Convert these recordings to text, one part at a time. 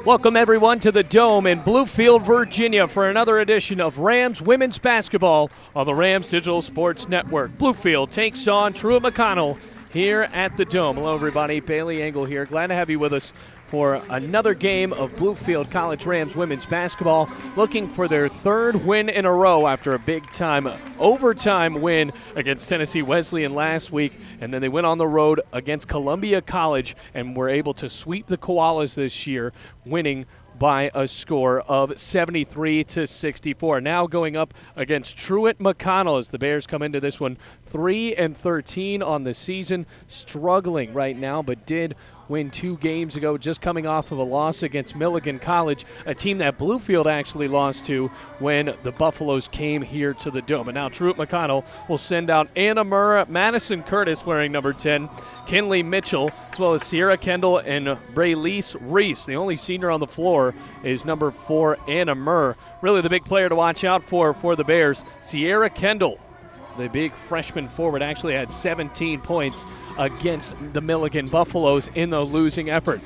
Welcome, everyone, to the Dome in Bluefield, Virginia, for another edition of Rams Women's Basketball on the Rams Digital Sports Network. Bluefield takes on Truett McConnell here at the Dome. Hello, everybody. Bailey Engel here. Glad to have you with us for another game of Bluefield College Rams Women's Basketball, looking for their third win in a row after a big-time overtime win against Tennessee Wesleyan last week. And then they went on the road against Columbia College and were able to sweep the Koalas this year, winning by a score of 73-64. Now going up against Truett McConnell as the Bears come into this one 3-13 on the season, struggling right now, but did win 2 games ago, just coming off of a loss against Milligan College, a team that Bluefield actually lost to when the Buffaloes came here to the Dome. And now Truett McConnell will send out Anna Murr, Madison Curtis wearing number 10, Kinley Mitchell, as well as Sierra Kendall and Braylise Reese. The only senior on the floor is number 4, Anna Murr. Really the big player to watch out for the Bears, Sierra Kendall. The big freshman forward actually had 17 points against the Milligan Buffaloes in the losing effort.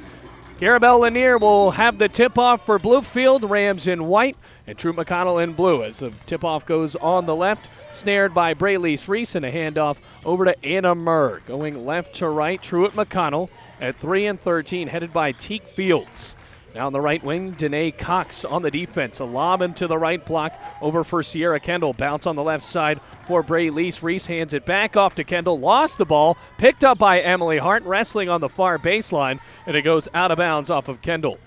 Garabelle Lanier will have the tip-off for Bluefield, Rams in white, and Truett McConnell in blue. As the tip-off goes on the left, snared by Braylise Reese, and a handoff over to Anna Murr. Going left to right, Truett McConnell at 3-13, headed by Teak Fields. Now on the right wing, Danae Cox on the defense. A lob into the right block over for Sierra Kendall. Bounce on the left side for Braylise Reese. Hands it back off to Kendall. Lost the ball. Picked up by Emily Hart. Wrestling on the far baseline. And it goes out of bounds off of Kendall.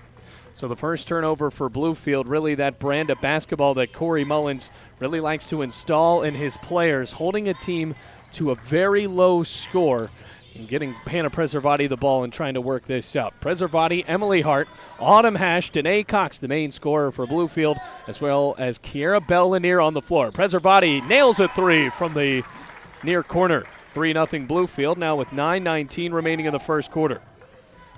So the first turnover for Bluefield, really that brand of basketball that Corey Mullins really likes to install in his players. Holding a team to a very low score and getting Hannah Preservati the ball and trying to work this out. Preservati, Emily Hart, Autumn Hash, Danae Cox, the main scorer for Bluefield, as well as Garabelle Lanier on the floor. Preservati nails a 3 from the near corner. 3-0 Bluefield, now with 9:19 remaining in the first quarter.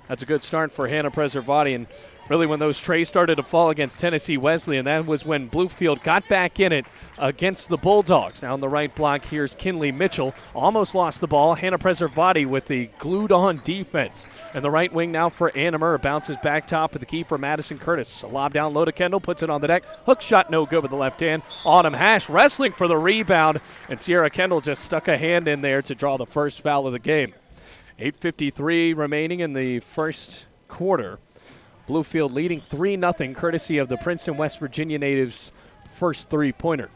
That's a good start for Hannah Preservati, and really when those trays started to fall against Tennessee Wesleyan, that was when Bluefield got back in it against the Bulldogs. Now on the right block, here's Kinley Mitchell. Almost lost the ball. Hannah Preservati with the glued-on defense. And the right wing now for Anna Murr. Bounces back top of the key for Madison Curtis. A lob down low to Kendall, puts it on the deck. Hook shot no good with the left hand. Autumn Hash wrestling for the rebound, and Sierra Kendall just stuck a hand in there to draw the first foul of the game. 8:53 remaining in the first quarter. Bluefield leading 3-0, courtesy of the Princeton, West Virginia natives' first three-pointer.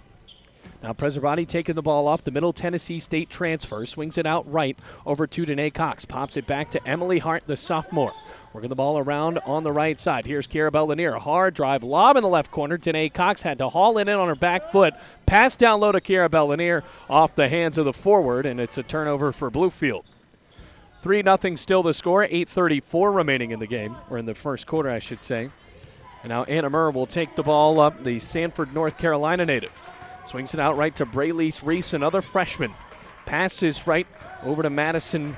Now Preservati taking the ball off the middle Tennessee State transfer, swings it out right over to Danae Cox, pops it back to Emily Hart, the sophomore. Working the ball around on the right side. Here's Garabelle Lanier, hard drive, lob in the left corner. Danae Cox had to haul it in on her back foot. Pass down low to Garabelle Lanier off the hands of the forward, and it's a turnover for Bluefield. 3-0 still the score, 8:34 remaining in the game, or in the first quarter, I should say. And now Anna Murr will take the ball up, the Sanford, North Carolina native. Swings it out right to Braylise Reese, another freshman. Passes right over to Madison,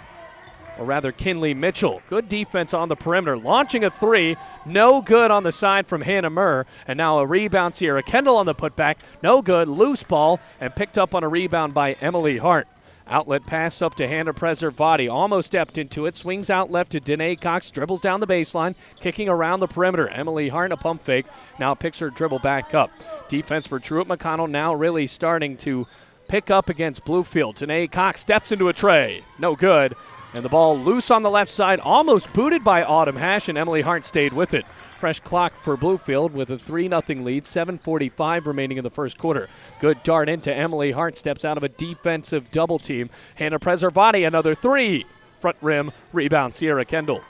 or rather Kinley Mitchell. Good defense on the perimeter, launching a 3. No good on the side from Hannah Murr. And now a rebound, Sierra Kendall on the putback. No good, loose ball, and picked up on a rebound by Emily Hart. Outlet pass up to Hannah Preservati. Almost stepped into it. Swings out left to Danae Cox. Dribbles down the baseline. Kicking around the perimeter. Emily Hart, a pump fake. Now picks her dribble back up. Defense for Truett McConnell now really starting to pick up against Bluefield. Danae Cox steps into a tray. No good. And the ball loose on the left side. Almost booted by Autumn Hash, and Emily Hart stayed with it. Fresh clock for Bluefield with a 3-0 lead. 7:45 remaining in the first quarter. Good dart into Emily Hart. Steps out of a defensive double team. Hannah Preservati, another 3. Front rim, rebound, Sierra Kendall.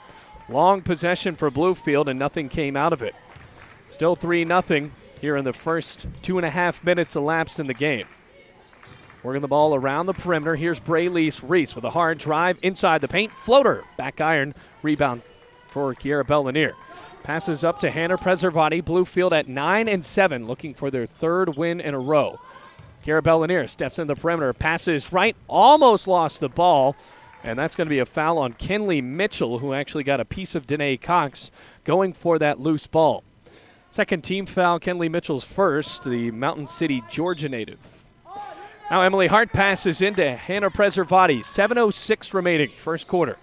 Long possession for Bluefield, and nothing came out of it. Still 3-0 here in the first 2.5 minutes elapsed in the game. Working the ball around the perimeter. Here's Braylise Reese with a hard drive inside the paint. Floater, back iron, rebound for Garabelle Lanier. Passes up to Hannah Preservati. Bluefield at 9-7, looking for their third win in a row. Garabelle Lanier steps in the perimeter, passes right, almost lost the ball, and that's going to be a foul on Kinley Mitchell, who actually got a piece of Danae Cox going for that loose ball. Second team foul, Kinley Mitchell's first, the Mountain City, Georgia native. Now Emily Hart passes into Hannah Preservati. 7:06 remaining, first quarter.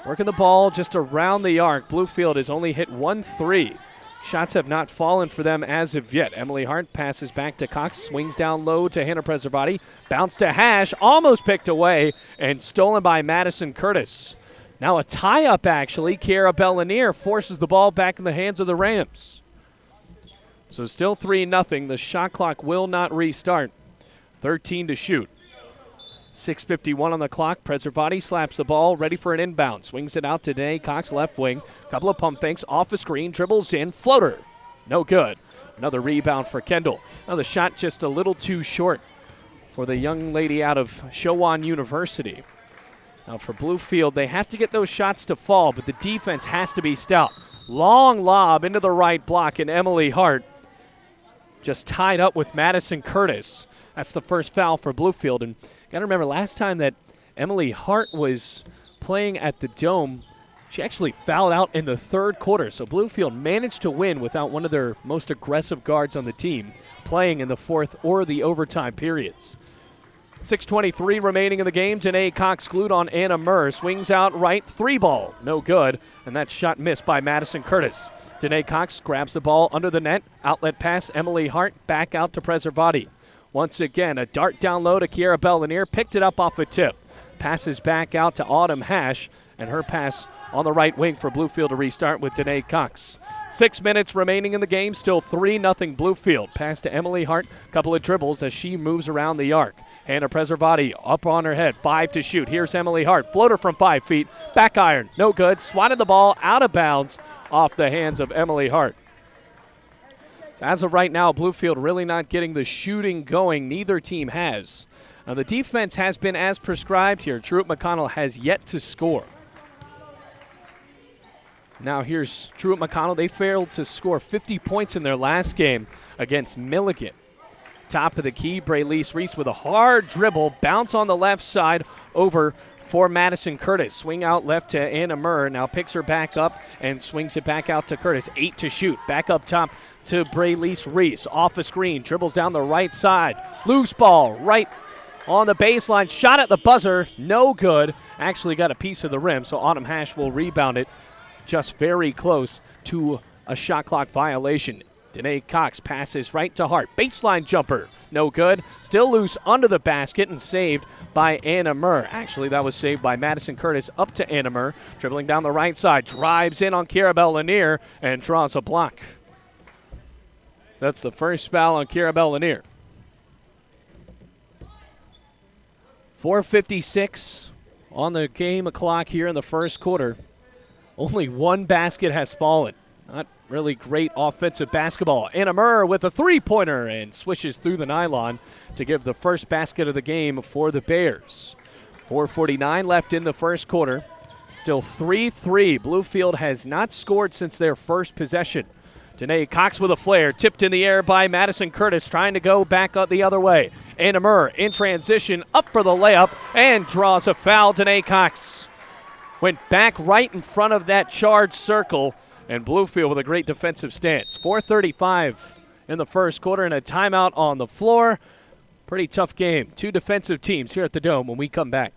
Working the ball just around the arc. Bluefield has only hit 1 3. Shots have not fallen for them as of yet. Emily Hart passes back to Cox, swings down low to Hannah Preservati, bounce to Hash, almost picked away and stolen by Madison Curtis. Now a tie-up, actually. Kiara Bellanier forces the ball back in the hands of the Rams. So still 3-0. The shot clock will not restart. 13 to shoot. 6:51 on the clock. Preservati slaps the ball, ready for an inbound. Swings it out today. Cox left wing. Couple of pump fakes off the screen. Dribbles in. Floater. No good. Another rebound for Kendall. Now the shot just a little too short for the young lady out of Chowan University. Now for Bluefield, they have to get those shots to fall, but the defense has to be stout. Long lob into the right block, and Emily Hart just tied up with Madison Curtis. That's the first foul for Bluefield. And got to remember, last time that Emily Hart was playing at the Dome, she actually fouled out in the third quarter. So Bluefield managed to win without one of their most aggressive guards on the team playing in the fourth or the overtime periods. 6:23 remaining in the game. Danae Cox glued on Anna Murr. Swings out right, 3-ball. No good. And that shot missed by Madison Curtis. Danae Cox grabs the ball under the net. Outlet pass, Emily Hart back out to Preservati. Once again, a dart down low to Kiara Bellanier. Picked it up off a tip. Passes back out to Autumn Hash. And her pass on the right wing for Bluefield to restart with Danae Cox. 6 minutes remaining in the game. Still 3-0 Bluefield. Pass to Emily Hart. Couple of dribbles as she moves around the arc. Hannah Preservati up on her head. 5 to shoot. Here's Emily Hart. Floater from 5 feet. Back iron. No good. Swatted the ball out of bounds off the hands of Emily Hart. As of right now, Bluefield really not getting the shooting going. Neither team has. Now, the defense has been as prescribed here. Truett McConnell has yet to score. Now here's Truett McConnell. They failed to score 50 points in their last game against Milligan. Top of the key, Braylease Reese with a hard dribble. Bounce on the left side over for Madison Curtis. Swing out left to Anna Murr. Now picks her back up and swings it back out to Curtis. 8 to shoot. Back up top to Braylease Reese. Off the screen. Dribbles down the right side. Loose ball right on the baseline. Shot at the buzzer. No good. Actually got a piece of the rim, so Autumn Hash will rebound it just very close to a shot clock violation. Danae Cox passes right to Hart. Baseline jumper. No good. Still loose under the basket and saved by Anna Murr. Actually, that was saved by Madison Curtis up to Anna Murr. Dribbling down the right side. Drives in on Kiara Bellanier and draws a block. That's the first foul on Kiara Bellanier. 4:56 on the game clock here in the first quarter. Only one basket has fallen. Not really great offensive basketball. Anna Murr with a three-pointer and swishes through the nylon to give the first basket of the game for the Bears. 4:49 left in the first quarter. Still 3-3. Bluefield has not scored since their first possession. Danae Cox with a flare, tipped in the air by Madison Curtis, trying to go back up the other way. Anna Murr in transition, up for the layup, and draws a foul. Danae Cox went back right in front of that charged circle, and Bluefield with a great defensive stance. 4:35 in the first quarter and a timeout on the floor. Pretty tough game. Two defensive teams here at the Dome when we come back.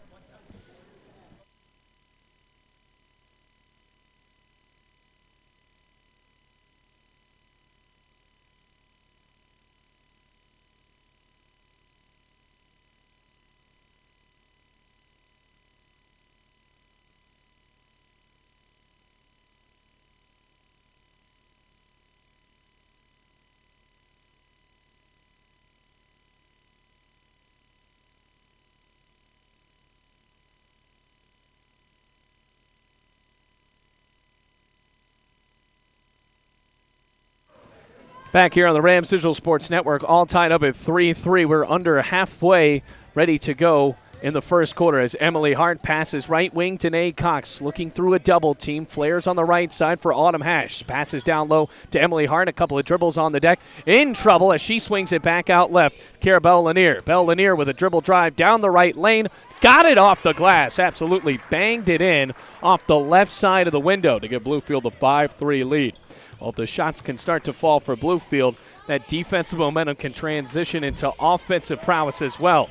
Back here on the Rams Digital Sports Network, all tied up at 3-3. We're under halfway, ready to go in the first quarter as Emily Hart passes right wing to Danae Cox, looking through a double team. Flares on the right side for Autumn Hash. Passes down low to Emily Hart. A couple of dribbles on the deck. In trouble as she swings it back out left. Kiara Bellanier. Bellanier with a dribble drive down the right lane. Got it off the glass. Absolutely banged it in off the left side of the window to give Bluefield the 5-3 lead. Well, if the shots can start to fall for Bluefield, that defensive momentum can transition into offensive prowess as well.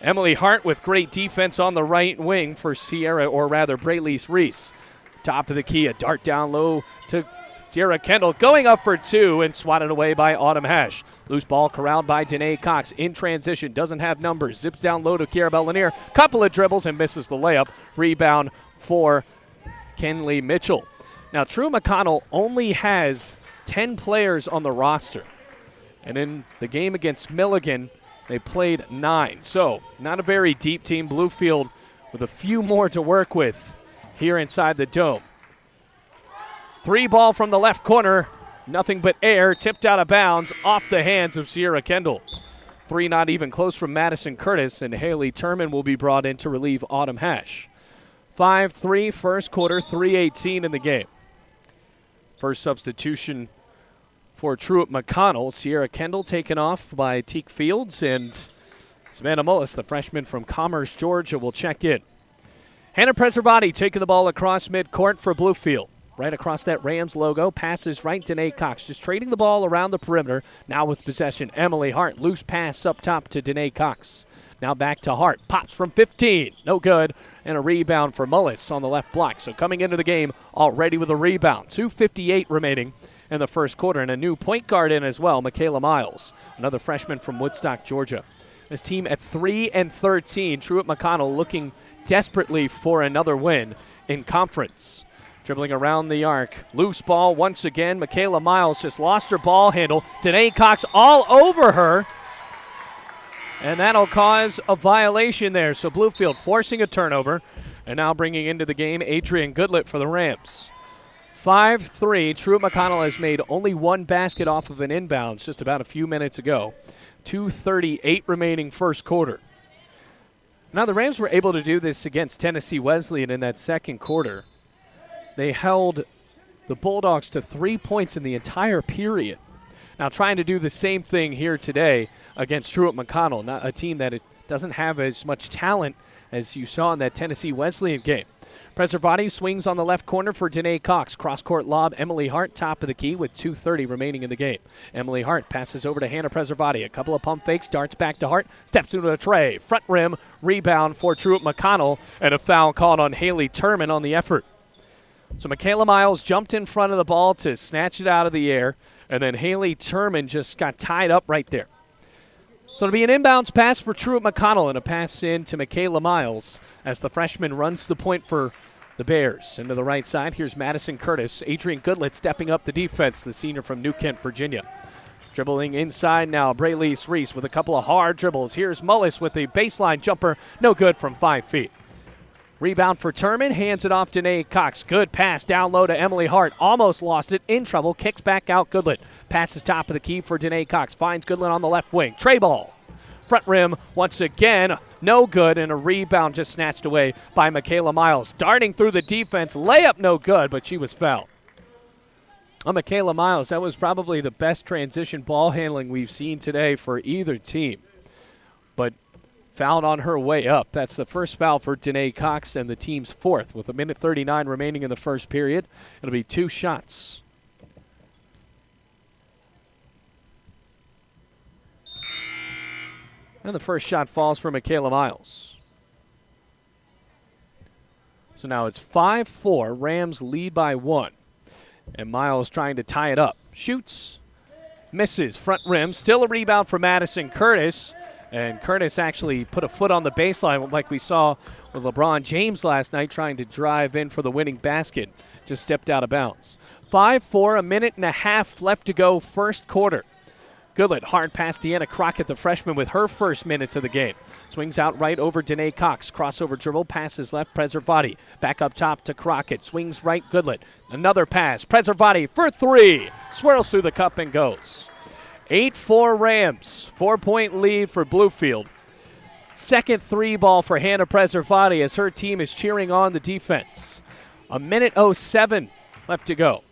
Emily Hart with great defense on the right wing for Sierra, or rather Braylise Reese. Top of the key, a dart down low to Sierra Kendall, going up for two and swatted away by Autumn Hash. Loose ball corralled by Danae Cox in transition, doesn't have numbers, zips down low to Kiara Lanier, couple of dribbles and misses the layup. Rebound for Kenley Mitchell. Now Truett McConnell only has 10 players on the roster, and in the game against Milligan, they played 9. So not a very deep team. Bluefield with a few more to work with here inside the dome. 3 ball from the left corner. Nothing but air. Tipped out of bounds off the hands of Sierra Kendall. 3 not even close from Madison Curtis, and Haley Turman will be brought in to relieve Autumn Hash. 5-3 first quarter, 3:18 in the game. First substitution for Truett McConnell. Sierra Kendall taken off by Teak Fields, and Savannah Mullis, the freshman from Commerce, Georgia, will check in. Hannah Preservati taking the ball across midcourt for Bluefield. Right across that Rams logo, passes right to Danae Cox, just trading the ball around the perimeter. Now with possession, Emily Hart, loose pass up top to Danae Cox. Now back to Hart, pops from 15, no good, and a rebound for Mullis on the left block. So coming into the game already with a rebound. 2:58 remaining in the first quarter, and a new point guard in as well, Michaela Miles, another freshman from Woodstock, Georgia. This team at 3-13, Truett McConnell looking desperately for another win in conference. Dribbling around the arc, loose ball once again. Michaela Miles just lost her ball handle. Danae Cox all over her, and that'll cause a violation there. So Bluefield forcing a turnover, and now bringing into the game Adrian Goodlett for the Rams. 5-3. Truett McConnell has made only 1 basket off of an inbounds just about a few minutes ago. 2:38 remaining first quarter. Now the Rams were able to do this against Tennessee Wesleyan in that second quarter. They held the Bulldogs to 3 points in the entire period. Now trying to do the same thing here today against Truett McConnell, not a team that doesn't have as much talent as you saw in that Tennessee Wesleyan game. Preservati swings on the left corner for Danae Cox. Cross-court lob, Emily Hart, top of the key with 2:30 remaining in the game. Emily Hart passes over to Hannah Preservati. A couple of pump fakes, darts back to Hart, steps into a tray. Front rim, rebound for Truett McConnell, and a foul called on Haley Turman on the effort. So Michaela Miles jumped in front of the ball to snatch it out of the air, and then Haley Turman just got tied up right there. So it'll be an inbounds pass for Truett McConnell and a pass in to Michaela Miles as the freshman runs the point for the Bears. Into the right side, here's Madison Curtis. Adrian Goodlett stepping up the defense, the senior from New Kent, Virginia. Dribbling inside now, Braylise Reese with a couple of hard dribbles. Here's Mullis with a baseline jumper, no good from 5 feet. Rebound for Turman, hands it off to Danae Cox. Good pass down low to Emily Hart. Almost lost it, in trouble, kicks back out Goodlett. Passes top of the key for Danae Cox. Finds Goodlett on the left wing. Tray ball. Front rim once again, no good, and a rebound just snatched away by Michaela Miles. Darting through the defense, layup no good, but she was fouled. On Michaela Miles, that was probably the best transition ball handling we've seen today for either team. But fouled on her way up. That's the first foul for Danae Cox and the team's 4th with 1:39 remaining in the first period. It'll be 2 shots. And the first shot falls for Michaela Miles. So now it's 5-4. Rams lead by 1. And Miles trying to tie it up. Shoots. Misses. Front rim. Still a rebound for Madison Curtis. And Curtis actually put a foot on the baseline like we saw with LeBron James last night trying to drive in for the winning basket. Just stepped out of bounds. 5-4, 1.5 left to go first quarter. Goodlett, hard pass Deanna Crockett, the freshman, with her first minutes of the game. Swings out right over Danae Cox. Crossover dribble, passes left, Preservati. Back up top to Crockett. Swings right, Goodlett. Another pass, Preservati for 3. Swirls through the cup and goes. 8-4 Rams, 4-point lead for Bluefield. Second 3 ball for Hannah Preservati as her team is cheering on the defense. 1:07 left to go.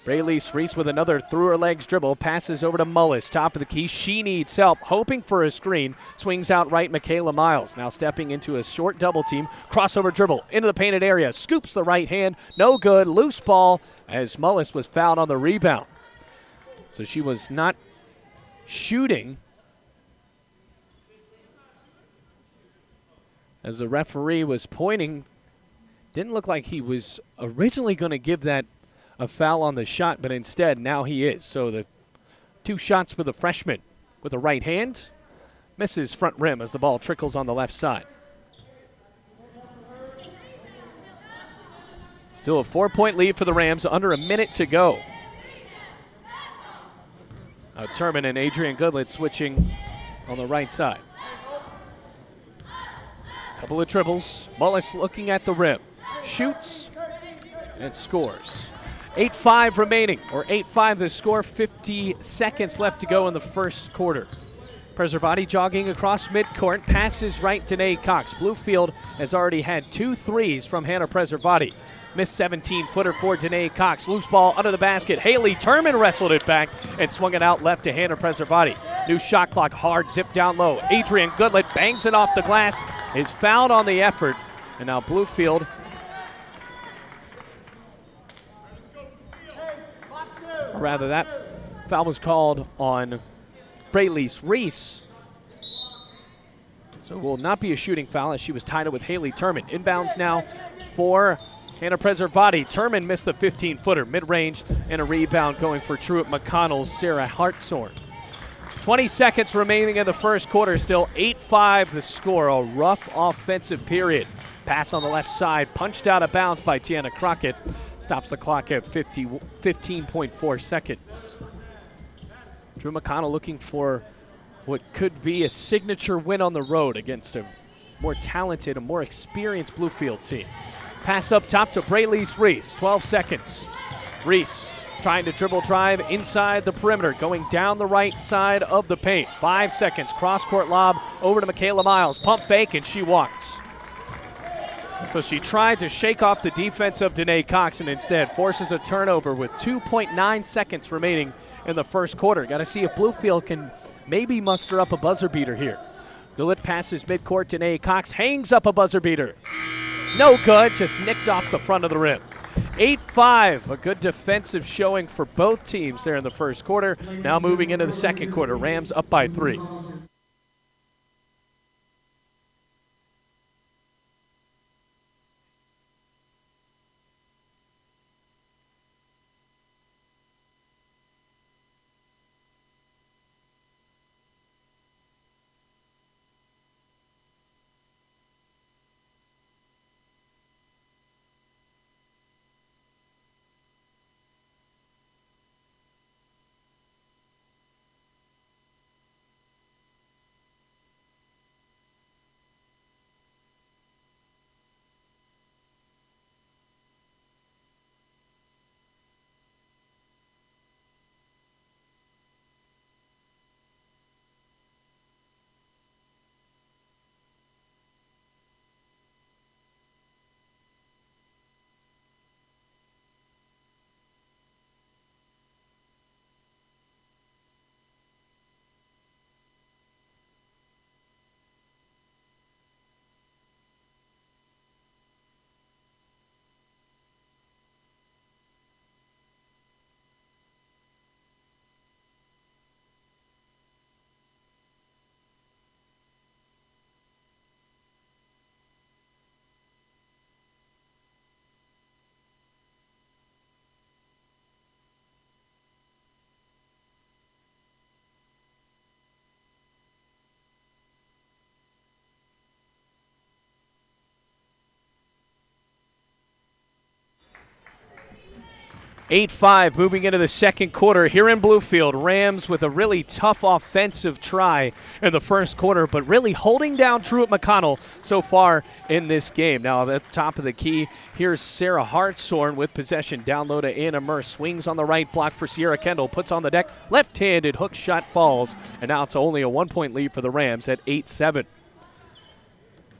Braylise Reese with another through her legs dribble, passes over to Mullis, top of the key. She needs help, hoping for a screen. Swings out right, Michaela Miles. Now stepping into a short double team. Crossover dribble into the painted area. Scoops the right hand, no good. Loose ball as Mullis was fouled on the rebound. So she was not shooting as the referee was pointing. Didn't look like he was originally going to give that a foul on the shot, but instead now he is. So the 2 shots for the freshman with the right hand. Misses front rim as the ball trickles on the left side. Still a 4-point lead for the Rams, under a minute to go. Turman and Adrian Goodlett switching on the right side. Couple of dribbles. Mullis looking at the rim. Shoots and scores. 8-5 remaining, or 8-5 the score, 50 seconds left to go in the first quarter. Preservati jogging across midcourt, passes right to Danae Cox. Bluefield has already had 2 threes from Hannah Preservati. Missed 17-footer for Danae Cox. Loose ball under the basket. Haley Turman wrestled it back and swung it out left to Hannah Preservati. New shot clock, hard zip down low. Adrian Goodlett bangs it off the glass. Is fouled on the effort. And now Bluefield, or rather that foul was called on Braylise Reese. So it will not be a shooting foul as she was tied up with Haley Turman. Inbounds now for Hannah Preservati. Turman missed the 15-footer, mid-range, and a rebound going for Truett McConnell's Sarah Hartshorn. 20 seconds remaining in the first quarter, still 8-5 the score, a rough offensive period. Pass on the left side, punched out of bounds by Tiana Crockett. Stops the clock at 15.4 seconds. Drew McConnell looking for what could be a signature win on the road against a more talented, a more experienced Bluefield team. Pass up top to Braylise Reese, 12 seconds. Reese trying to dribble drive inside the perimeter, going down the right side of the paint. 5 seconds, cross-court lob over to Michaela Miles. Pump fake, and she walks. So she tried to shake off the defense of Danae Cox and instead forces a turnover with 2.9 seconds remaining in the first quarter. Got to see if Bluefield can maybe muster up a buzzer beater here. Goodlett passes midcourt. Danae Cox hangs up a buzzer beater. No good, just nicked off the front of the rim. 8-5, a good defensive showing for both teams there in the first quarter. Now moving into the second quarter, Rams up by 3. (8-5) moving into the second quarter here in Bluefield. Rams with a really tough offensive try in the first quarter, but really holding down Truett McConnell so far in this game. Now at the top of the key, here's Sarah Hartshorn with possession. Down low to Anna Murr. Swings on the right block for Sierra Kendall. Puts on the deck. Left-handed hook shot falls. And now it's only a 1-point lead for the Rams at 8-7.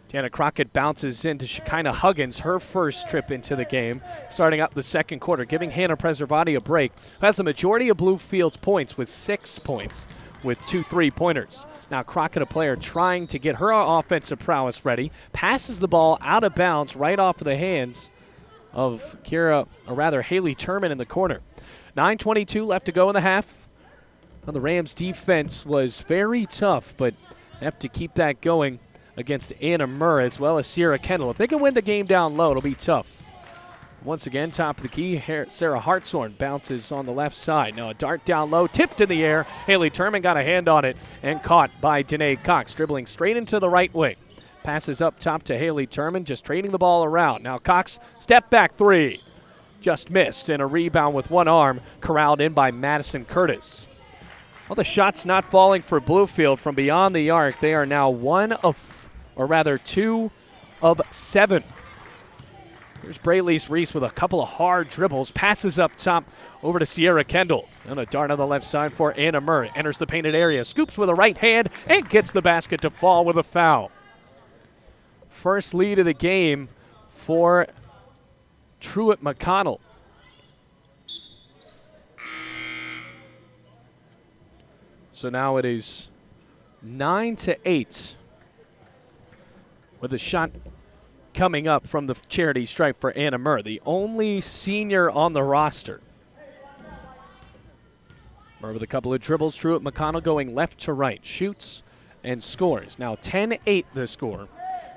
Tiana Crockett bounces into Shekinah Huggins, her first trip into the game, starting up the second quarter, giving Hannah Preservati a break, who has the majority of Bluefield's points with 6 points with 2 3-pointers. Now Crockett, a player trying to get her offensive prowess ready, passes the ball out of bounds right off of the hands of Haley Turman in the corner. 9:22 left to go in the half. Well, the Rams defense was very tough, but have to keep that going against Anna Murr as well as Sierra Kendall. If they can win the game down low, it'll be tough. Once again, top of the key, Sarah Hartshorn bounces on the left side. Now a dart down low, tipped in the air. Haley Turman got a hand on it and caught by Danae Cox, dribbling straight into the right wing. Passes up top to Haley Turman, just trading the ball around. Now Cox, step back three. Just missed, and a rebound with one arm corralled in by Madison Curtis. Well, the shots not falling for Bluefield from beyond the arc. They are now 2 of 7. Here's Braylise Reese with a couple of hard dribbles. Passes up top over to Sierra Kendall. And a dart on the left side for Anna Murray. Enters the painted area, scoops with a right hand, and gets the basket to fall with a foul. First lead of the game for Truett McConnell. So now it is 9-8 with a shot coming up from the charity stripe for Anna Murr, the only senior on the roster. Murr with a couple of dribbles. Truett McConnell going left to right, shoots and scores. Now 10-8 the score.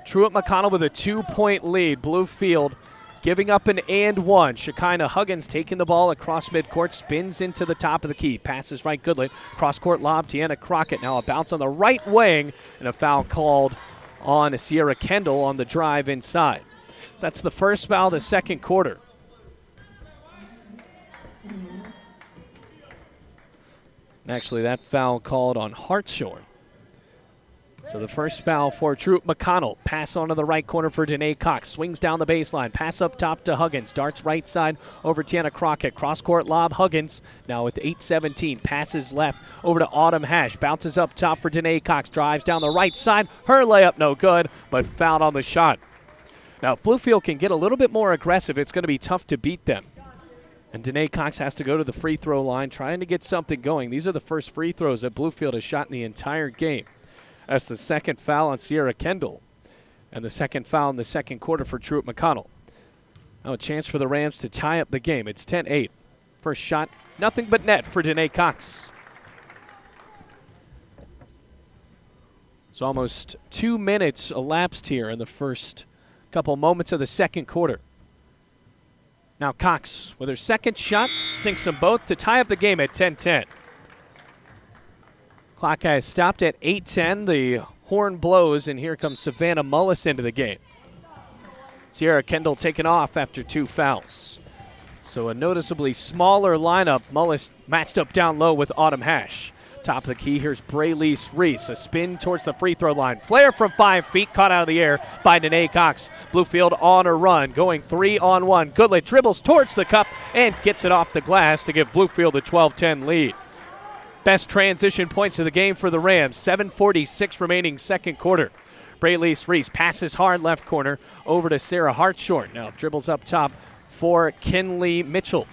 Truett McConnell with a 2-point lead. Bluefield giving up an and one. Shekinah Huggins taking the ball across midcourt, spins into the top of the key. Passes right, Goodlet. Cross-court lob, Tiana Crockett. Now a bounce on the right wing, and a foul called on Sierra Kendall on the drive inside. So that's the first foul of the second quarter. Actually, that foul called on Hartshorn. So the first foul for Truett McConnell. Pass onto the right corner for Danae Cox. Swings down the baseline. Pass up top to Huggins. Darts right side over Tiana Crockett. Cross-court lob, Huggins. Now with 8:17. Passes left over to Autumn Hash. Bounces up top for Danae Cox. Drives down the right side. Her layup no good, but fouled on the shot. Now if Bluefield can get a little bit more aggressive, it's going to be tough to beat them. And Danae Cox has to go to the free throw line, trying to get something going. These are the first free throws that Bluefield has shot in the entire game. That's the second foul on Sierra Kendall, and the second foul in the second quarter for Truett McConnell. Now a chance for the Rams to tie up the game. It's 10-8. First shot, nothing but net for Danae Cox. It's almost 2 minutes elapsed here in the first couple moments of the second quarter. Now Cox with her second shot, sinks them both to tie up the game at 10-10. Clock has stopped at 8:10. The horn blows, and here comes Savannah Mullis into the game. Sierra Kendall taken off after 2 fouls. So a noticeably smaller lineup. Mullis matched up down low with Autumn Hash. Top of the key, here's Braylise Reese. A spin towards the free throw line. Flare from 5 feet, caught out of the air by Danae Cox. Bluefield on a run, going 3-on-1. Goodlett dribbles towards the cup and gets it off the glass to give Bluefield a 12-10 lead. Best transition points of the game for the Rams. 7:46 remaining second quarter. Braylise Reese passes hard left corner over to Sarah Hartshorn. Now dribbles up top for Kinley Mitchell.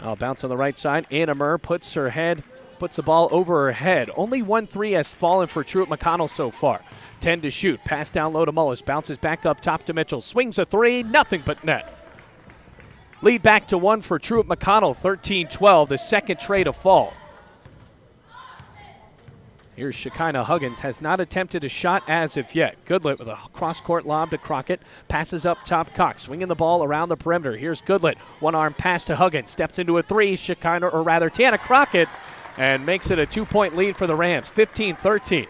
Now bounce on the right side. Anna Murr puts the ball over her head. Only 1 3 has fallen for Truett McConnell so far. 10 to shoot. Pass down low to Mullis. Bounces back up top to Mitchell. Swings a 3. Nothing but net. Lead back to 1 for Truett McConnell. 13-12. The second trade to fall. Here's Shekinah Huggins, has not attempted a shot as of yet. Goodlett with a cross-court lob to Crockett. Passes up top, Cox swinging the ball around the perimeter. Here's Goodlett, one-arm pass to Huggins. Steps into a 3, Tiana Crockett, and makes it a 2-point lead for the Rams, 15-13.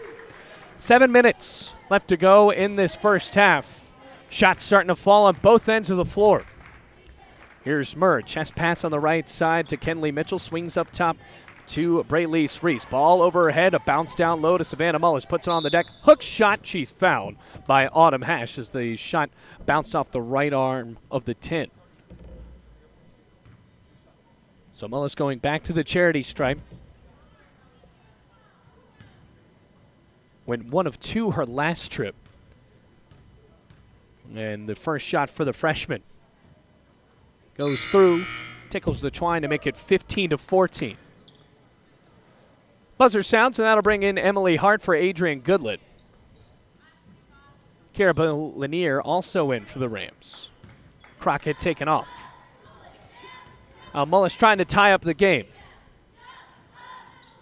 7 minutes left to go in this first half. Shots starting to fall on both ends of the floor. Here's Murr, chest pass on the right side to Kinley Mitchell, swings up top to Braylise Reese. Ball over her head, a bounce down low to Savannah Mullis. Puts it on the deck. Hook shot. She's fouled by Autumn Hash as the shot bounced off the right arm of the 10. So Mullis going back to the charity stripe. Went 1 of 2 her last trip. And the first shot for the freshman goes through, tickles the twine to make it 15-14. Buzzer sounds, and that'll bring in Emily Hart for Adrian Goodlett. Kara Lanier also in for the Rams. Crockett taken off. Mullis trying to tie up the game.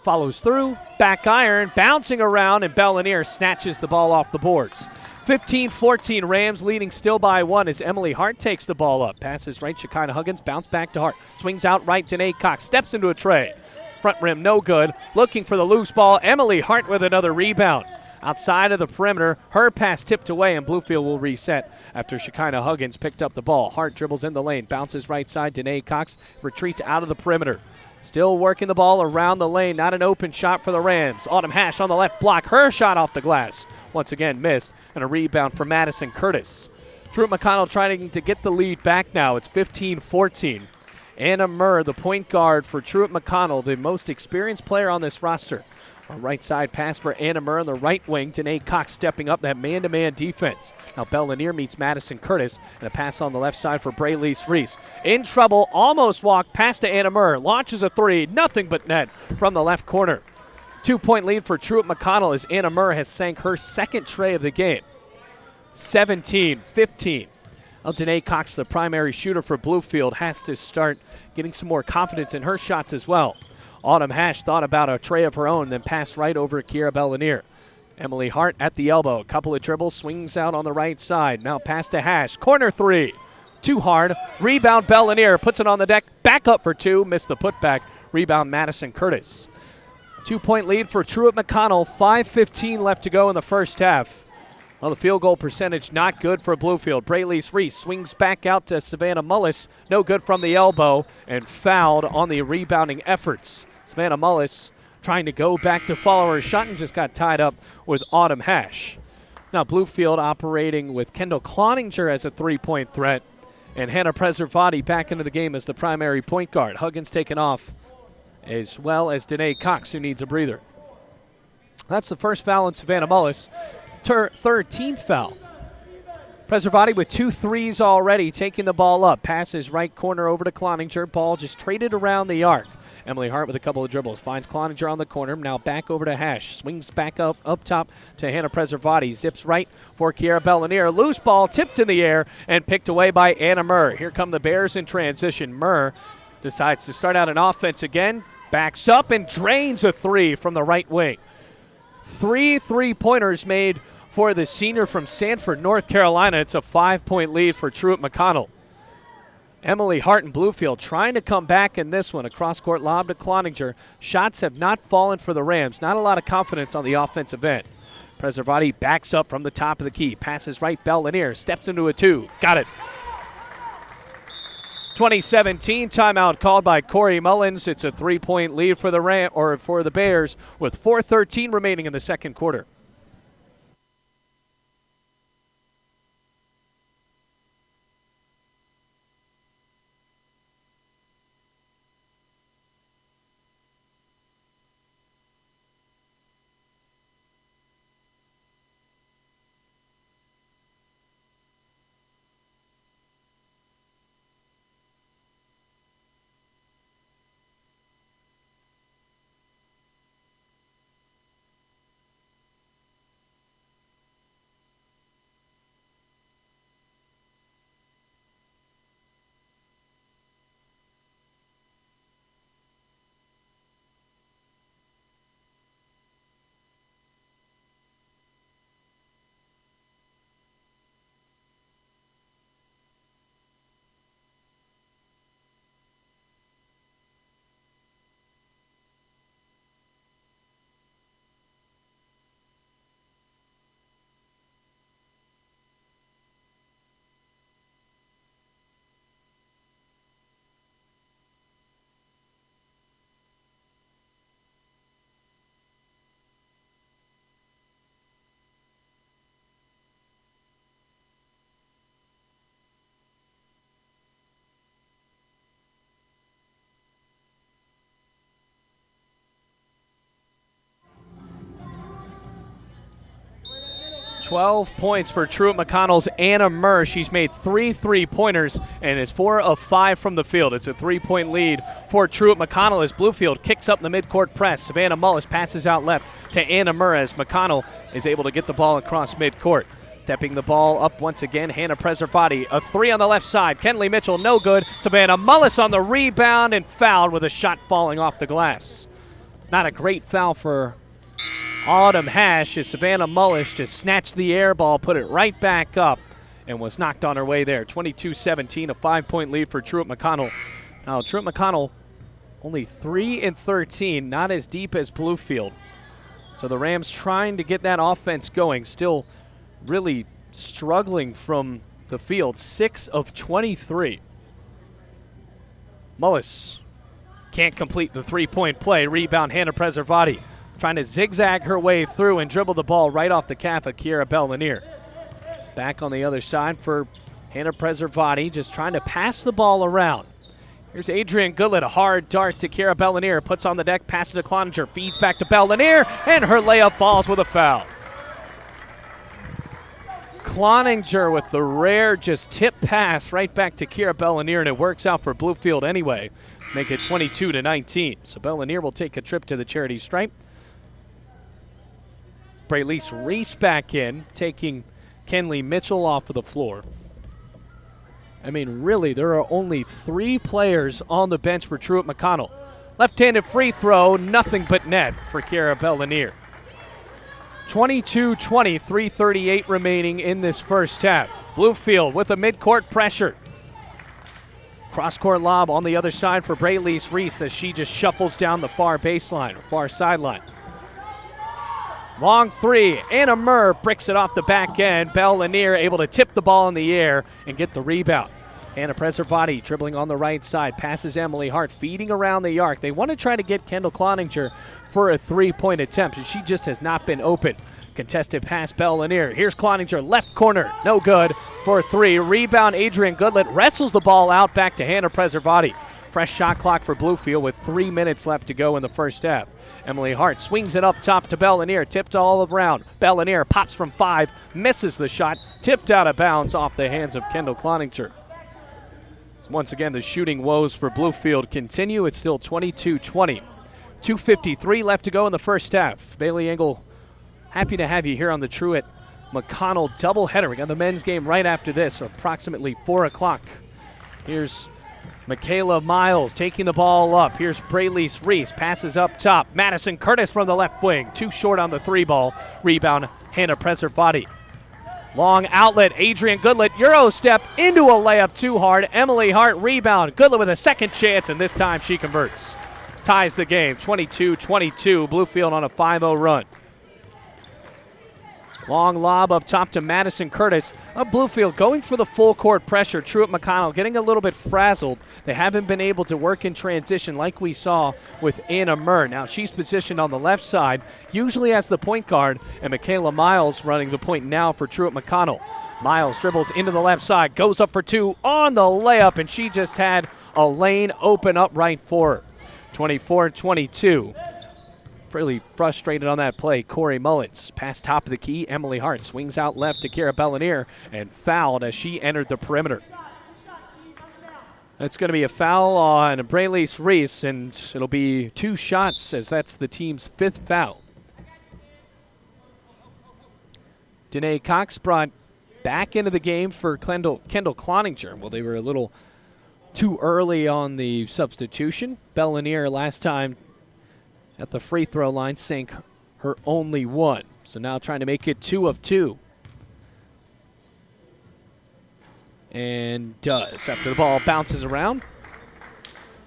follows through, back iron, bouncing around, and Bellinear snatches the ball off the boards. 15-14, Rams leading still by 1 as Emily Hart takes the ball up. Passes right, Shekinah Huggins, bounce back to Hart. Swings out right, Danae Cox, steps into a tray. Front rim, no good. Looking for the loose ball, Emily Hart with another rebound. Outside of the perimeter, her pass tipped away, and Bluefield will reset after Shekinah Huggins picked up the ball. Hart dribbles in the lane, bounces right side, Danae Cox retreats out of the perimeter. Still working the ball around the lane, not an open shot for the Rams. Autumn Hash on the left block, her shot off the glass. Once again missed, and a rebound for Madison Curtis. Truett McConnell trying to get the lead back now. It's 15-14. Anna Murr, the point guard for Truett McConnell, the most experienced player on this roster. A right side pass for Anna Murr on the right wing. Danae Cox stepping up that man-to-man defense. Now Bellinear meets Madison Curtis, and a pass on the left side for Braylise Reese. In trouble, almost walked past to Anna Murr. Launches a three, nothing but net from the left corner. 2-point lead for Truett McConnell as Anna Murr has sank her second tray of the game. 17-15. Well, Danae Cox, the primary shooter for Bluefield, has to start getting some more confidence in her shots as well. Autumn Hash thought about a tray of her own, then passed right over Kiera Bellinear. Emily Hart at the elbow. A couple of dribbles, swings out on the right side. Now pass to Hash. Corner three. Too hard. Rebound Bellinear. Puts it on the deck. Back up for two. Missed the putback. Rebound Madison Curtis. 2-point lead for Truett McConnell. 5:15 left to go in the first half. Well, the field goal percentage not good for Bluefield. Braylise Reese swings back out to Savannah Mullis. No good from the elbow and fouled on the rebounding efforts. Savannah Mullis trying to go back to follow her shot and just got tied up with Autumn Hash. Now Bluefield operating with Kendall Cloninger as a three-point threat and Hannah Preservati back into the game as the primary point guard. Huggins taken off as well as Danae Cox, who needs a breather. That's the first foul on Savannah Mullis. Third team foul. Preservati with 2 threes already, taking the ball up. Passes right corner over to Cloninger. Ball just traded around the arc. Emily Hart with a couple of dribbles. Finds Cloninger on the corner. Now back over to Hash. Swings back up top to Hannah Preservati. Zips right for Kiera Bellinear. Loose ball tipped in the air and picked away by Anna Murr. Here come the Bears in transition. Murr decides to start out an offense again. Backs up and drains a three from the right wing. 3 3-pointers made for the senior from Sanford, North Carolina. It's a 5-point lead for Truett McConnell. Emily Hart and Bluefield trying to come back in this one. A cross-court lob to Cloninger. Shots have not fallen for the Rams. Not a lot of confidence on the offensive end. Preservati backs up from the top of the key. Passes right, Bellinear steps into a two. Got it. 2017 timeout called by Corey Mullins. It's a 3-point lead for the Bears with 4:13 remaining in the second quarter. $12 points for Truett McConnell's Anna Murr. She's made 3 3-pointers and is 4 of 5 from the field. It's a 3-point lead for Truett McConnell as Bluefield kicks up the midcourt press. Savannah Mullis passes out left to Anna Murr as McConnell is able to get the ball across midcourt. Stepping the ball up once again, Hannah Preservati. A three on the left side. Kenley Mitchell, no good. Savannah Mullis on the rebound and fouled with a shot falling off the glass. Not a great foul for Autumn Hash as Savannah Mullish just snatched the air ball, put it right back up, and was knocked on her way there. 22-17, a 5-point lead for Truett McConnell. Now, Truett McConnell only 3-13, not as deep as Bluefield. So the Rams trying to get that offense going, still really struggling from the field. 6 of 23. Mullis can't complete the three-point play. Rebound, Hannah Preservati trying to zigzag her way through and dribble the ball right off the calf of Kiera Bellanier. Back on the other side for Hannah Preservati, just trying to pass the ball around. Here's Adrian Goodlett, a hard dart to Kiera Bellanier, puts on the deck, passes to Cloninger, feeds back to Bellanier, and her layup falls with a foul. Cloninger with the rare just tip pass right back to Kiera Bellanier, and it works out for Bluefield anyway. Make it 22-19. So Bellanier will take a trip to the charity stripe. Braylise Reese back in, taking Kenley Mitchell off of the floor. I mean, really, there are only 3 players on the bench for Truett McConnell. Left-handed free throw, nothing but net for Kiera Bellanier. 22-20, 3:38 remaining in this first half. Bluefield with a midcourt pressure. Cross-court lob on the other side for Braylise Reese as she just shuffles down the far baseline, or far sideline. Long three, Anna Murr bricks it off the back end. Bellanier able to tip the ball in the air and get the rebound. Hannah Preservati dribbling on the right side, passes Emily Hart, feeding around the arc. They want to try to get Kendall Cloninger for a three-point attempt, and she just has not been open. Contested pass, Bellanier. Here's Cloninger, left corner, no good for 3. Rebound, Adrian Goodlett wrestles the ball out back to Hannah Preservati. Fresh shot clock for Bluefield with 3 minutes left to go in the first half. Emily Hart swings it up top to Bellanier, tipped all around. Bellanier pops from 5, misses the shot, tipped out of bounds off the hands of Kendall Cloninger. Once again, the shooting woes for Bluefield continue. It's still 22-20. 2:53 left to go in the first half. Bailey Engel, happy to have you here on the Truett McConnell doubleheader. We got the men's game right after this, approximately 4 o'clock. Here's Michaela Miles taking the ball up. Here's Braylise Reese, passes up top. Madison Curtis from the left wing, too short on the 3 ball. Rebound, Hannah Preservati. Long outlet, Adrian Goodlett, Euro step into a layup too hard. Emily Hart rebound. Goodlett with a second chance, and this time she converts. Ties the game, 22-22. Bluefield on a 5-0 run. Long lob up top to Madison Curtis. Bluefield going for the full court pressure. Truett McConnell getting a little bit frazzled. They haven't been able to work in transition like we saw with Anna Murr. Now she's positioned on the left side, usually as the point guard, and Michaela Miles running the point now for Truett McConnell. Miles dribbles into the left side, goes up for 2 on the layup, and she just had a lane open up right for her. 24-22. Really frustrated on that play. Corey Mullins, pass top of the key. Emily Hart swings out left to Kiera Bellanier and fouled as she entered the perimeter. That's going to be a foul on Braylise Reese, and it'll be 2 shots as that's the team's 5th foul. Danae Cox brought back into the game for Kendall Cloninger. Well, they were a little too early on the substitution. Bellanier last time at the free throw line sank her only 1. So now trying to make it 2 of 2. And does after the ball bounces around.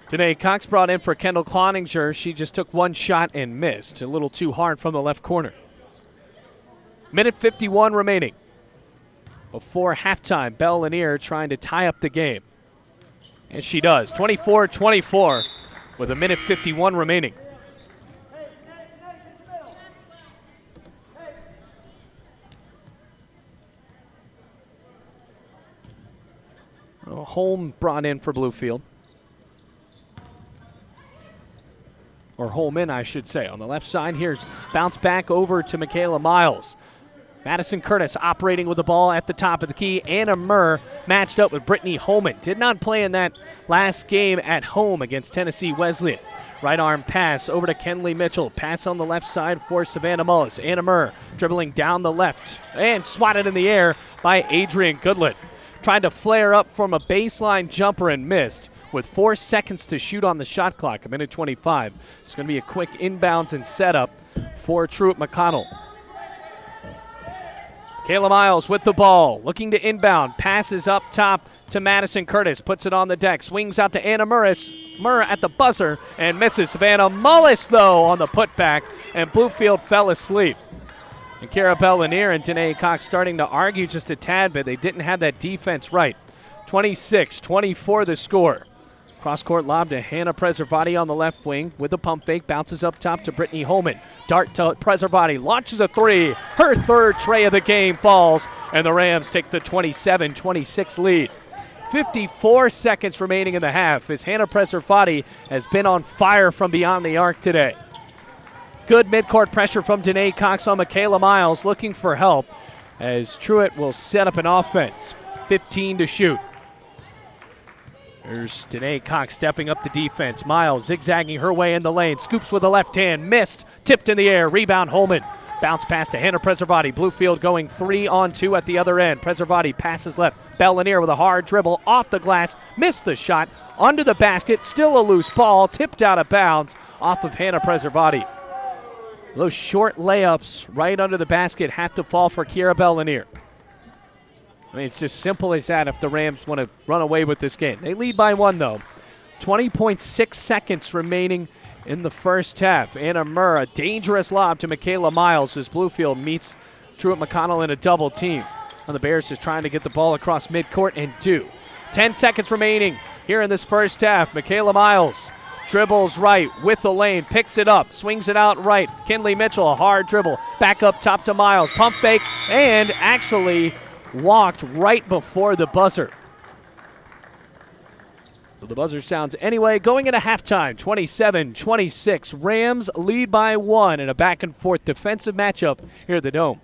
Danae Cox brought in for Kendall Cloninger. She just took 1 shot and missed. A little too hard from the left corner. Minute 51 remaining. Before halftime, Bellanier trying to tie up the game. And she does. 24-24 with a minute 51 remaining. Holm brought in for Bluefield. Or Holman, I should say. On the left side, here's bounce back over to Michaela Miles. Madison Curtis operating with the ball at the top of the key. Anna Murr matched up with Brittany Holman. Did not play in that last game at home against Tennessee Wesleyan. Right arm pass over to Kenley Mitchell. Pass on the left side for Savannah Mullis. Anna Murr dribbling down the left and swatted in the air by Adrian Goodlett. Tried to flare up from a baseline jumper and missed. with 4 seconds to shoot on the shot clock, 1:25. It's going to be a quick inbounds and setup for Truett McConnell. Kayla Miles with the ball, looking to inbound, passes up top to Madison Curtis, puts it on the deck, swings out to Anna Murrah at the buzzer, and misses. Savannah Mullis, though, on the putback, and Bluefield fell asleep. And Kara Bell-Lanier and Danae Cox starting to argue just a tad bit. They didn't have that defense right. 26-24 the score. Cross-court lob to Hannah Preservati on the left wing with a pump fake. Bounces up top to Brittany Holman. Dart to Preservati. Launches a three. Her third tray of the game falls. And the Rams take the 27-26 lead. 54 seconds remaining in the half as Hannah Preservati has been on fire from beyond the arc today. Good midcourt pressure from Danae Cox on Michaela Miles, looking for help as Truett will set up an offense. 15 to shoot. There's Danae Cox stepping up the defense. Miles zigzagging her way in the lane. Scoops with the left hand. Missed. Tipped in the air. Rebound Holman. Bounce pass to Hannah Preservati. Bluefield going 3-on-2 at the other end. Preservati passes left. Bell-Lanier with a hard dribble off the glass. Missed the shot. Under the basket. Still a loose ball. Tipped out of bounds off of Hannah Preservati. Those short layups right under the basket have to fall for Kiera Bell-Lanier. I mean, it's just simple as that if the Rams want to run away with this game. They lead by 1, though. 20.6 seconds remaining in the first half. Anna Murrah, dangerous lob to Michaela Miles as Bluefield meets Truett McConnell in a double team. And the Bears just trying to get the ball across midcourt and do. 10 seconds remaining here in this first half. Michaela Miles dribbles right with the lane, picks it up, swings it out right. Kinley Mitchell, a hard dribble, back up top to Miles. Pump fake, and actually walked right before the buzzer. So the buzzer sounds anyway. Going into halftime, 27-26. Rams lead by 1 in a back-and-forth defensive matchup here at the Dome.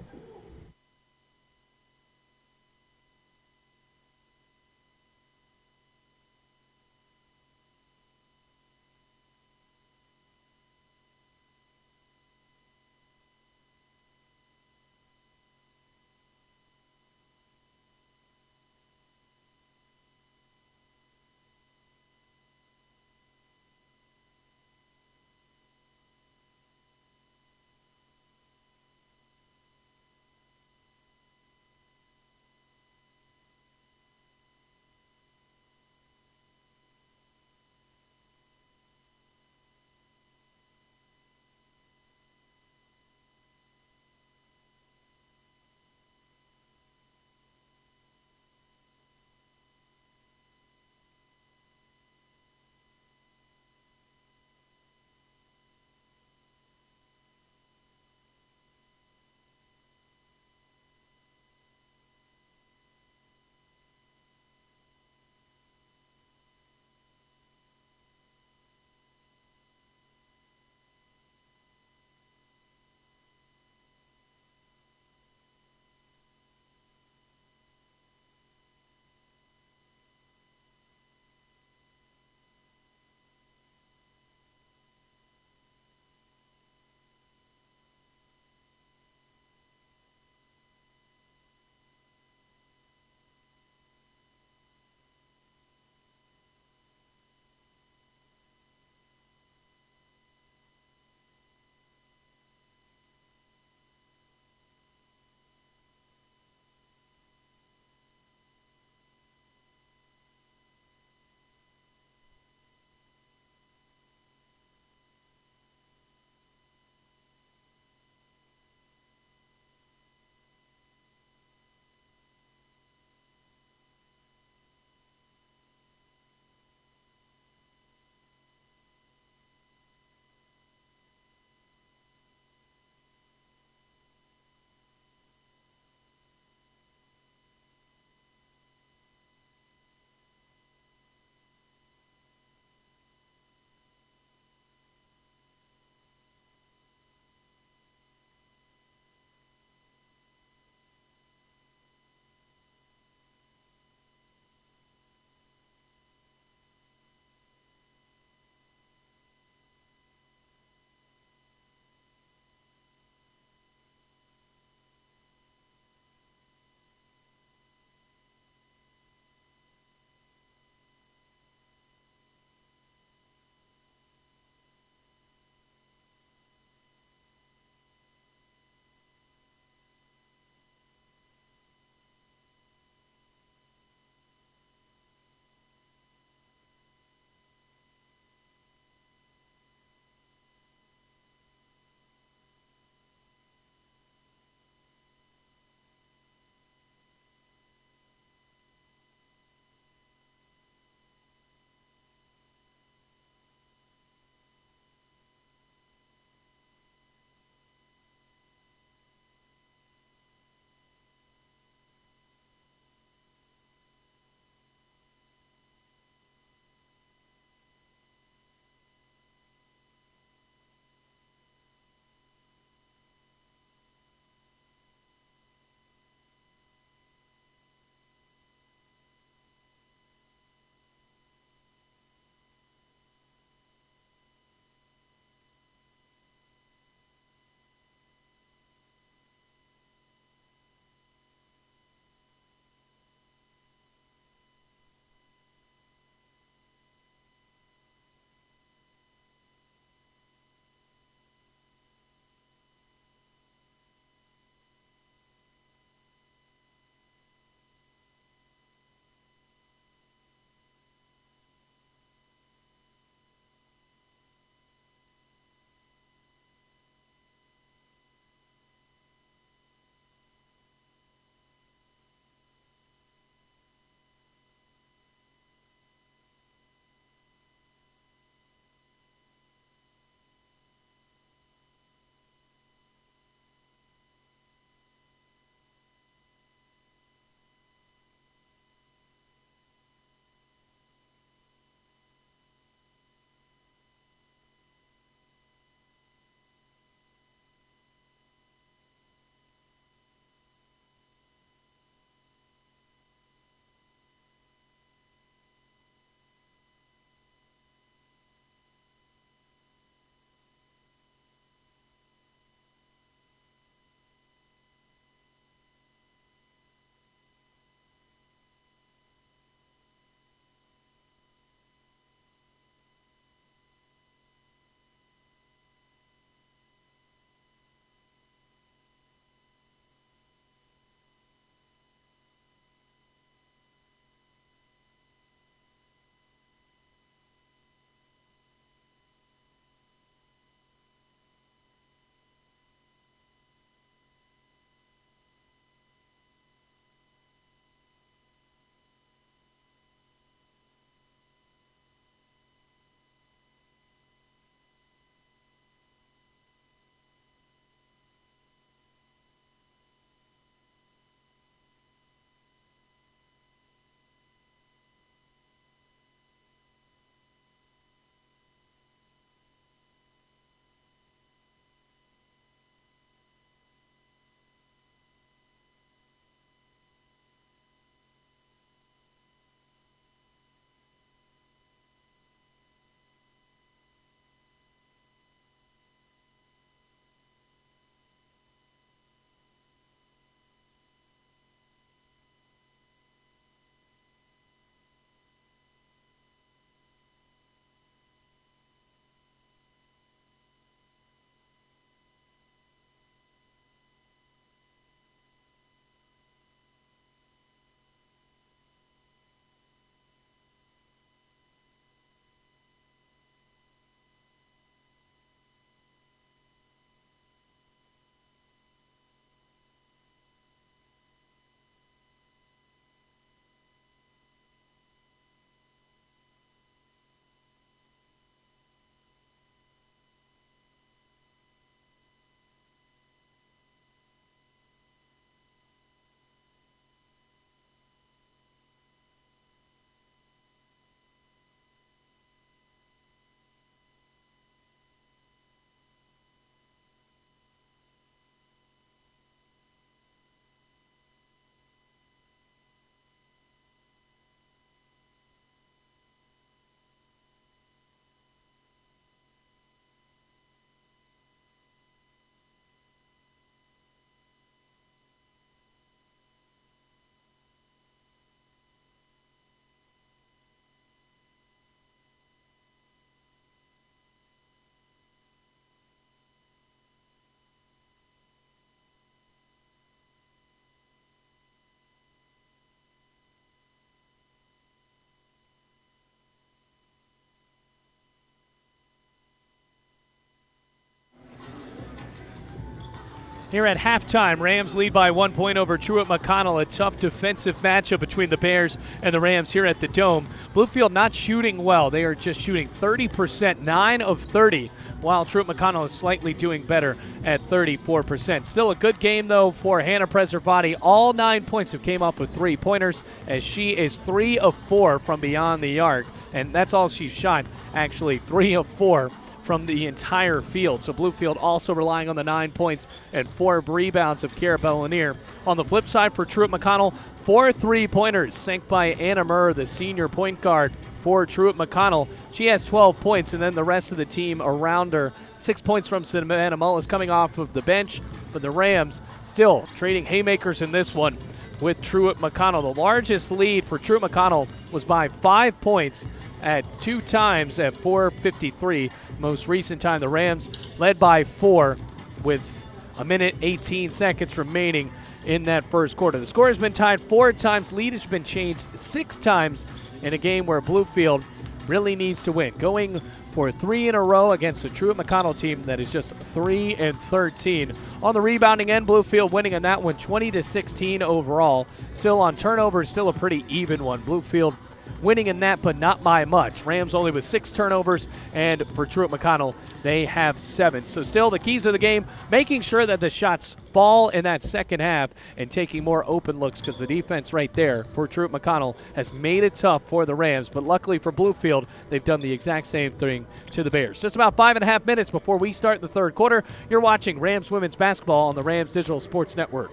Here at halftime, Rams lead by 1 point over Truett McConnell. A tough defensive matchup between the Bears and the Rams here at the Dome. Bluefield not shooting well. They are just shooting 30%, 9 of 30, while Truett McConnell is slightly doing better at 34%. Still a good game, though, for Hannah Preservati. All 9 points have came off with 3-pointers, as she is 3 of 4 from beyond the arc. And that's all she's shot, actually, 3 of 4 from the entire field. So Bluefield also relying on the 9 points and 4 rebounds of Kara Bellinier. On the flip side for Truett McConnell, 4 3-pointers sank by Anna Murr, the senior point guard for Truett McConnell. She has 12 points, and then the rest of the team around her. 6 points from Savannah Mullis coming off of the bench, but the Rams still trading haymakers in this one with Truett McConnell. The largest lead for Truett McConnell was by 5 points at 2 times at 4:53. Most recent time, the Rams led by 4 with a minute 18 seconds remaining in that first quarter. The score has been tied 4 times. Lead has been changed 6 times in a game where Bluefield really needs to win. Going for 3 in a row against the Truett McConnell team that is just 3-13. On the rebounding end, Bluefield winning in that one 20-16 overall. Still on turnovers, still a pretty even one. Bluefield winning in that, but not by much. Rams only with 6 turnovers, and for Truett McConnell, they have 7. So still the keys to the game, making sure that the shots fall in that second half and taking more open looks, because the defense right there for Truett McConnell has made it tough for the Rams. But luckily for Bluefield, they've done the exact same thing to the Bears. Just about 5.5 minutes before we start the third quarter. You're watching Rams women's basketball on the Rams Digital Sports Network.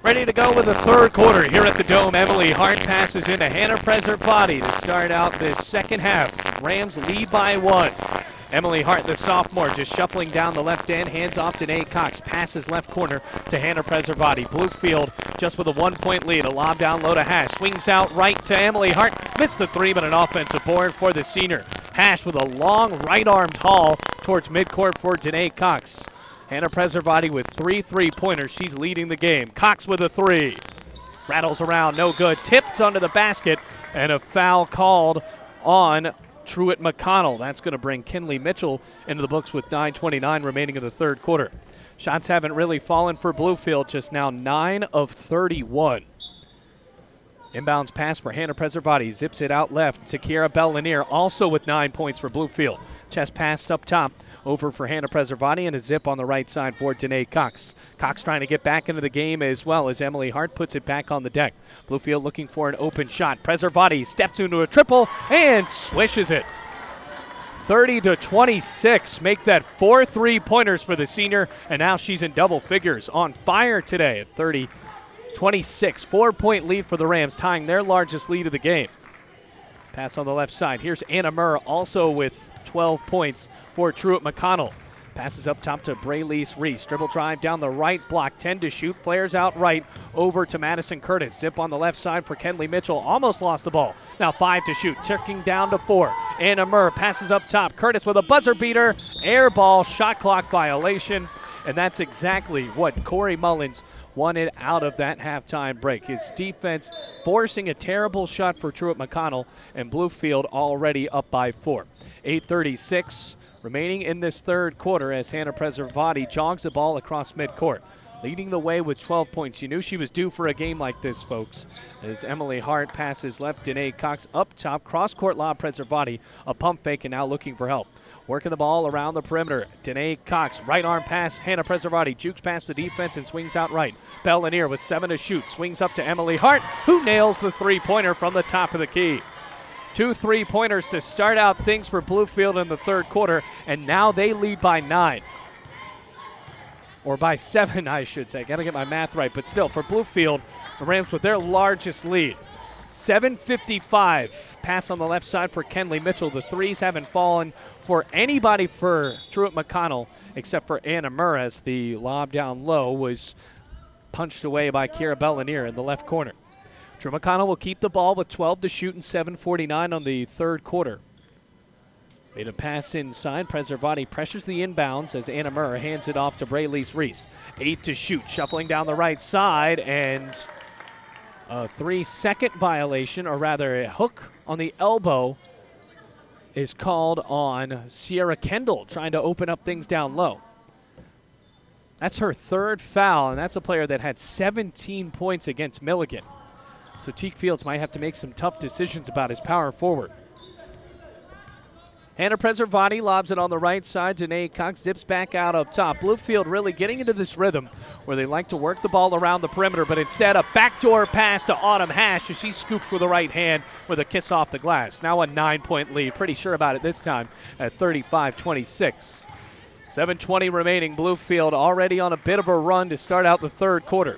Ready to go with the third quarter here at the Dome. Emily Hart passes into Hannah Preservati to start out this second half. Rams lead by 1. Emily Hart, the sophomore, just shuffling down the left end, hands off to Danae Cox, passes left corner to Hannah Preservati. Bluefield just with a 1-point lead, a lob down low to Hash, swings out right to Emily Hart, missed the 3, but an offensive board for the senior. Hash with a long right-armed haul towards midcourt for Danae Cox. Hannah Preservati with 3 3-pointers. She's leading the game. Cox with a 3. Rattles around, no good. Tipped under the basket, and a foul called on Truett McConnell. That's going to bring Kinley Mitchell into the books with 9:29 remaining in the third quarter. Shots haven't really fallen for Bluefield, just now 9 of 31. Inbounds pass for Hannah Preservati. Zips it out left to Kiera Bell-Lanier, also with 9 points for Bluefield. Chest pass up top. Over for Hannah Preservati and a zip on the right side for Danae Cox. Cox trying to get back into the game as well as Emily Hart puts it back on the deck. Bluefield looking for an open shot. Preservati steps into a triple and swishes it. 30-26. Make that 4 3-pointers for the senior, and now she's in double figures. On fire today at 30-26. 4-point lead for the Rams, tying their largest lead of the game. Pass on the left side. Here's Anna Murr, also with 12 points for Truett McConnell. Passes up top to Braylise Reese. Dribble drive down the right block. 10 to shoot. Flares out right over to Madison Curtis. Zip on the left side for Kenley Mitchell. Almost lost the ball. Now 5 to shoot. Ticking down to 4. Anna Murr passes up top. Curtis with a buzzer beater. Air ball. Shot clock violation. And that's exactly what Corey Mullins wanted out of that halftime break. His defense forcing a terrible shot for Truett McConnell, and Bluefield already up by 4. 8:36 remaining in this third quarter as Hannah Preservati jogs the ball across midcourt. Leading the way with 12 points. You knew she was due for a game like this, folks. As Emily Hart passes left, Danae Cox up top, cross-court lob Preservati, a pump fake, and now looking for help. Working the ball around the perimeter. Danae Cox, right arm pass, Hannah Preservati jukes past the defense and swings out right. Bell-Lanier with 7 to shoot, swings up to Emily Hart, who nails the 3-pointer from the top of the key. 2 3-pointers to start out things for Bluefield in the third quarter, and now they lead by 9. Or by 7, I should say. Got to get my math right, but still, for Bluefield, the Rams with their largest lead. 7:55. Pass on the left side for Kenley Mitchell. The threes haven't fallen for anybody for Truett McConnell except for Anna Murr, as the lob down low was punched away by Kiera Bell-Lanier in the left corner. Truett McConnell will keep the ball with 12 to shoot and 7:49 on the third quarter. Made a pass inside. Preservati pressures the inbounds as Anna Murr hands it off to Braylise Reese. 8 to shoot. Shuffling down the right side, and a 3-second violation, or rather a hook on the elbow, is called on Sierra Kendall, trying to open up things down low. That's her third foul, and that's a player that had 17 points against Milligan. So Teak Fields might have to make some tough decisions about his power forward. Hannah Preservati lobs it on the right side. Danae Cox zips back out up top. Bluefield really getting into this rhythm where they like to work the ball around the perimeter, but instead a backdoor pass to Autumn Hash as she scoops with the right hand with a kiss off the glass. Now a 9-point lead. Pretty sure about it this time at 35-26. 7:20 remaining. Bluefield already on a bit of a run to start out the third quarter.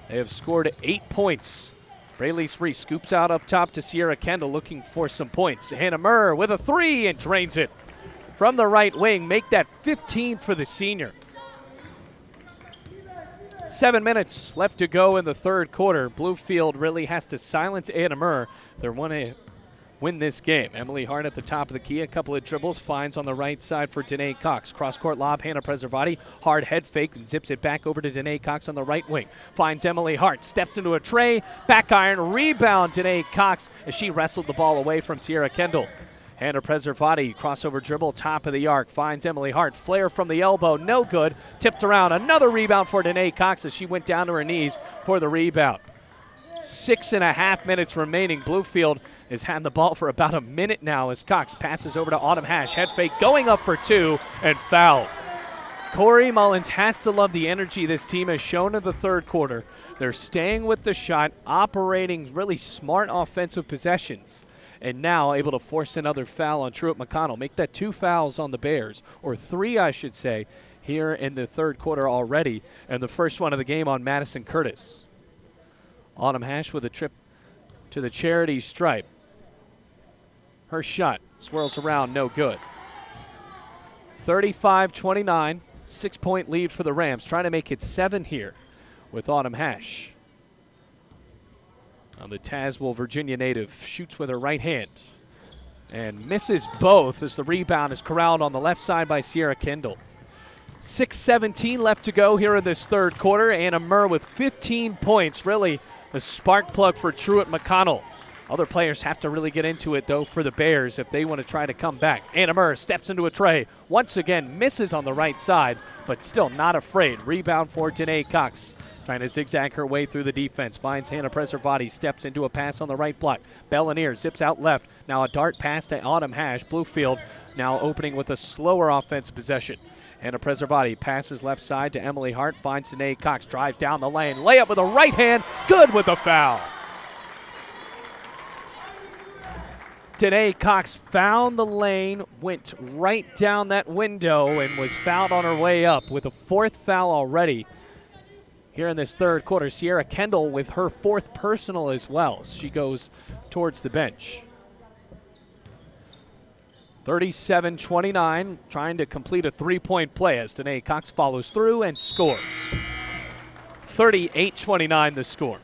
They have scored 8 points. Braylise Reese scoops out up top to Sierra Kendall looking for some points. Hannah Murr with a 3 and drains it from the right wing. Make that 15 for the senior. 7 minutes left to go in the third quarter. Bluefield really has to silence Anna Murr. They want to win this game. Emily Hart at the top of the key. A couple of dribbles. Finds on the right side for Danae Cox. Cross-court lob, Hannah Preservati. Hard head fake and zips it back over to Danae Cox on the right wing. Finds Emily Hart. Steps into a tray. Back iron. Rebound Danae Cox as she wrestled the ball away from Sierra Kendall. Hannah Preservati, crossover dribble, top of the arc. Finds Emily Hart. Flare from the elbow. No good. Tipped around. Another rebound for Danae Cox as she went down to her knees for the rebound. 6.5 minutes remaining. Bluefield has had the ball for about a minute now as Cox passes over to Autumn Hash. Head fake going up for 2 and fouled. Corey Mullins has to love the energy this team has shown in the third quarter. They're staying with the shot, operating really smart offensive possessions, and now able to force another foul on Truett McConnell. Make that 2 fouls on the Bears, or 3 I should say, here in the third quarter already, and the first one of the game on Madison Curtis. Autumn Hash with a trip to the charity stripe. Her shot swirls around, no good. 35-29, 6-point lead for the Rams. Trying to make it 7 here with Autumn Hash. The Tazewell, Virginia native, shoots with her right hand and misses both as the rebound is corralled on the left side by Sierra Kendall. 6:17 left to go here in this third quarter. Anna Murr with 15 points, really the spark plug for Truett McConnell. Other players have to really get into it, though, for the Bears if they want to try to come back. Anna Murr steps into a tray. Once again, misses on the right side, but still not afraid. Rebound for Danae Cox. Trying to zigzag her way through the defense. Finds Hannah Preservati. Steps into a pass on the right block. Bellinier zips out left. Now a dart pass to Autumn Hash. Bluefield now opening with a slower offensive possession. Hannah Preservati passes left side to Emily Hart. Finds Danae Cox. Drives down the lane. Layup with a right hand. Good with the foul. Danae Cox found the lane, went right down that window, and was fouled on her way up with a 4th foul already here in this third quarter. Sierra Kendall with her 4th personal as well. She goes towards the bench. 37-29, trying to complete a 3-point play as Danae Cox follows through and scores. 38-29 the score.